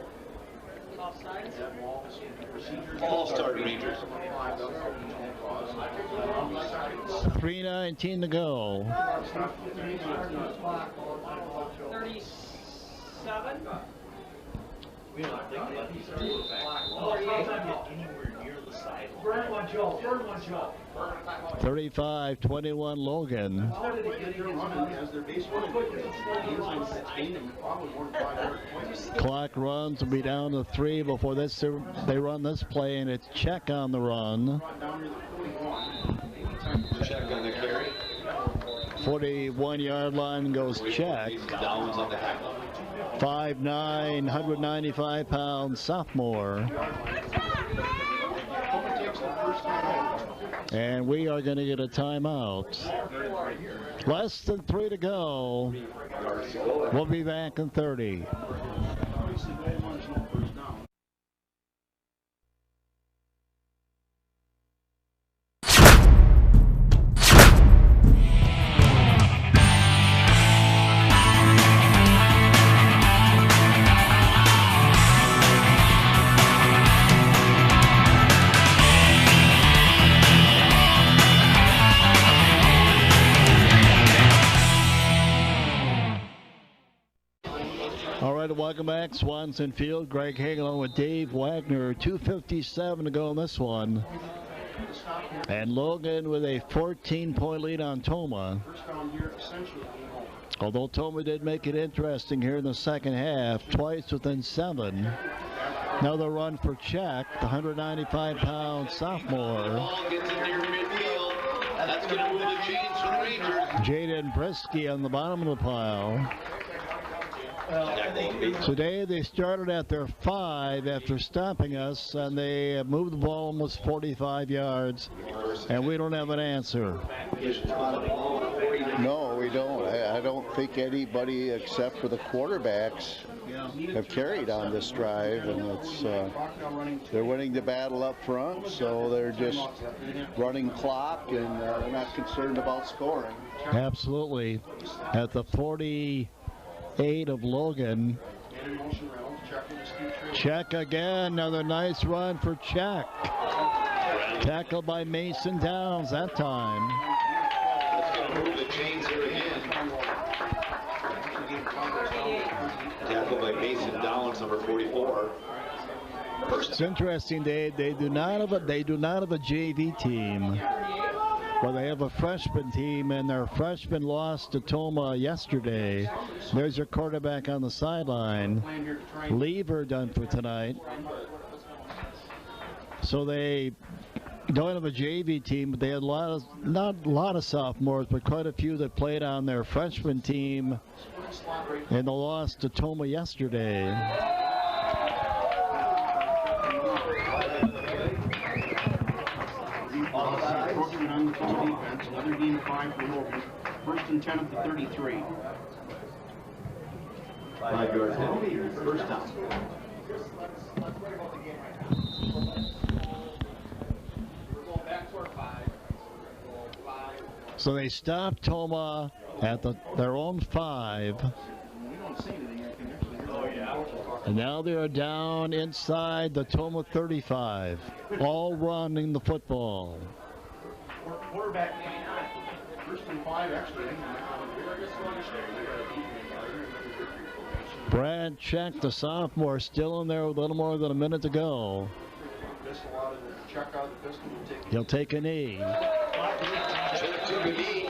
All starting Rangers. 3:19 to go. 37. We don't think that he's anywhere near the sideline. Burn one, Joe. Burn one, Joe. 35-21 Logan. Clock runs will be down to 3 before this. They run this play, and it's Check on the run. Check on the carry. 41-yard line goes Check. Downs on the tackle. 5'9", 195-pound sophomore. And we are going to get a timeout. Less than 3 to go. We'll be back in 30. Welcome back, Swanson Field. Greg Hagel with Dave Wagner. 2:57 to go in this one. And Logan with a 14-point lead on Tomah. Although Tomah did make it interesting here in the second half, twice within 7. Another run for Check, the 195-pound sophomore. Ball gets in near midfield. That's going to move the chains for the Rangers. Jaden Brisky on the bottom of the pile. Today they started at their 5 after stopping us, and they moved the ball almost 45 yards, and we don't have an answer. No, we don't. I don't think anybody except for the quarterbacks have carried on this drive, and it's they're winning the battle up front, so they're just running clock, and they're not concerned about scoring. Absolutely. At the 48 of Logan. Check again. Another nice run for Check. Tackled by Mason Downs that time. Move the chains here again. Tackled by Mason Downs, number 44. It's interesting. They do not have a JV team. Well, they have a freshman team, and their freshman lost to Tomah yesterday. There's your quarterback on the sideline. Lever done for tonight. So they don't have a JV team, but they had not a lot of sophomores, but quite a few that played on their freshman team, and they lost to Tomah yesterday. On the defense, 11-5 for Logan. First and 10 at the 33. 5-yard penalty, first down. So they stopped Tomah at their own 5. And now they are down inside the Tomah 35, all running the football. Quarterback, first and 5 extra. Brad Check, the sophomore, still in there with a little more than a minute to go. He'll take a knee. Check took a knee.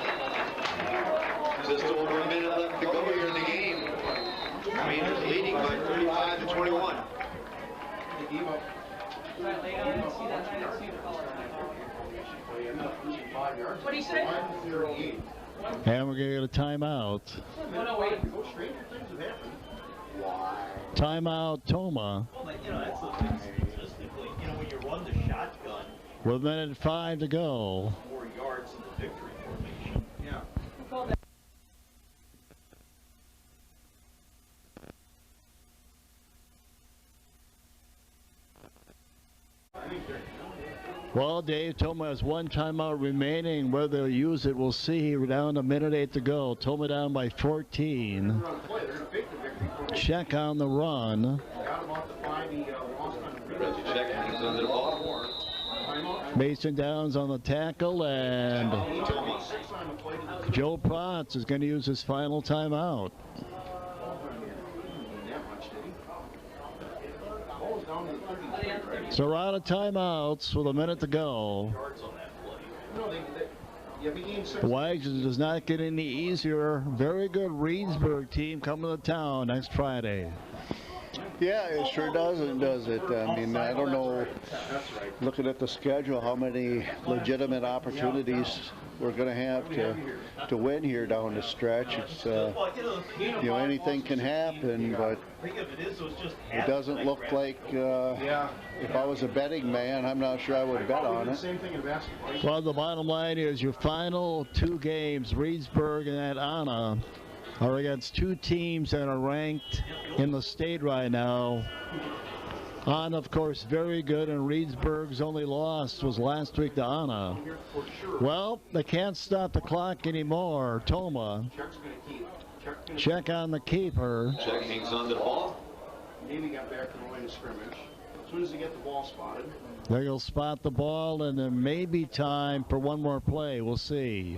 Just over a minute left to go here in the game. Rangers leading by 35-21. What do you say? And we're going to get a timeout. Timeout, Tomah. You know, that's the thing statistically. You know, when you run the shotgun, With 1:05 to go. 4 yards in the victory formation. Yeah. Well, Dave, Tomah has one timeout remaining. Whether they'll use it, we'll see. We're down to 1:08 to go. Tomah down by 14. Check on the run. Mason Downs on the tackle, and Joe Protz is going to use his final timeout. So we're out of timeouts with a minute to go. Wags does not get any easier. Very good Reedsburg team coming to town next Friday. Yeah, it sure doesn't, does it? I mean, I don't know, looking at the schedule, how many legitimate opportunities we're going to have to win here down the stretch. It's, you know, anything can happen, but it doesn't look like, if I was a betting man, I'm not sure I would bet on it. Well, the bottom line is your final 2 games, Reedsburg and Anna, are against 2 teams that are ranked in the state right now. Anna, of course, very good, and Reedsburg's only loss was last week to Anna. Well, they can't stop the clock anymore. Tomah. Check on the keeper. Check hangs on to the ball. Navy got back to the line of scrimmage. As soon as they get the ball spotted. They'll spot the ball, and there may be time for one more play. We'll see.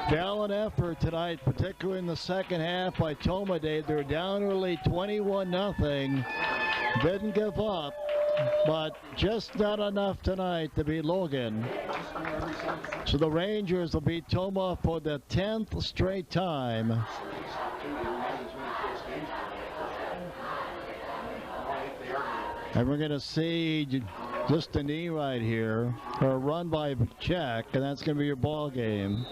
Gallant effort tonight, particularly in the second half by Tomah. They're down early 21-0. Didn't give up, but just not enough tonight to beat Logan. So the Rangers will beat Tomah for the 10th straight time. And we're going to see just a knee right here, or a run by Check, and that's going to be your ball game.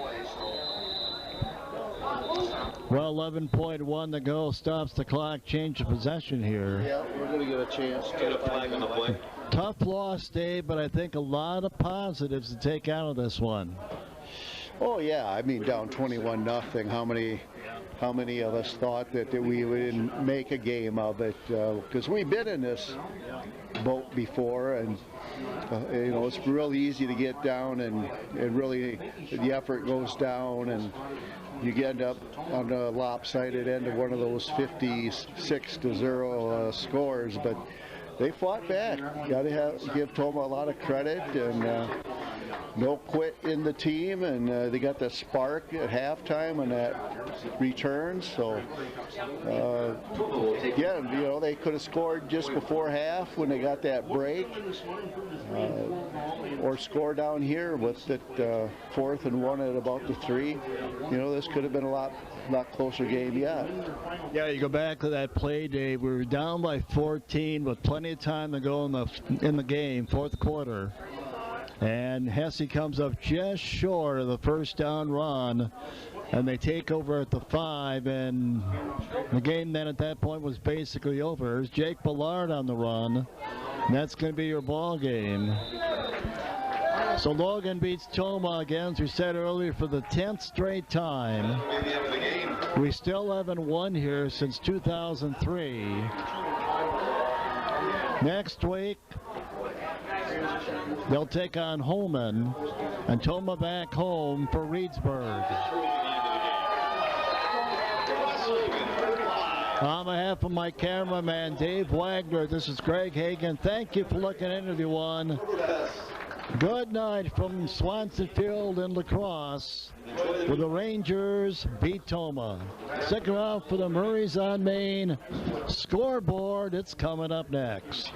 Well, 11.1 to go, stops the clock, change of possession here. Yeah, we're going to get a chance to Get a flag on the play. Tough loss, Dave, but I think a lot of positives to take out of this one. Oh yeah, I mean, down 21-0. How many of us thought that we wouldn't make a game of it? Because we've been in this boat before, and you know, it's real easy to get down, and really the effort goes down, and you end up on the lopsided end of one of those 56-0 scores. But they fought back. Got to give Tomah a lot of credit, and no quit in the team, and they got the spark at halftime on that return. So yeah, you know, they could have scored just before half when they got that break, or score down here with it 4th and 1 at about the 3. You know, this could have been a lot closer game yet. Yeah, you go back to that play, Dave. We were down by 14 with plenty of time to go in the game, 4th quarter. And Hesse comes up just short of the first down run, and they take over at the 5, and the game then at that point was basically over. There's Jake Ballard on the run, and that's going to be your ball game. So Logan beats Tomah again, as we said earlier, for the 10th straight time. We still haven't won here since 2003. Next week, they'll take on Holman, and Tomah back home for Reedsburg. On behalf of my cameraman, Dave Wagner, this is Greg Hagan. Thank you for looking at Interview 1. Good night from Swanson Field in La Crosse, where the Rangers beat Tomah. Stick around for the Murrays on Main scoreboard. It's coming up next.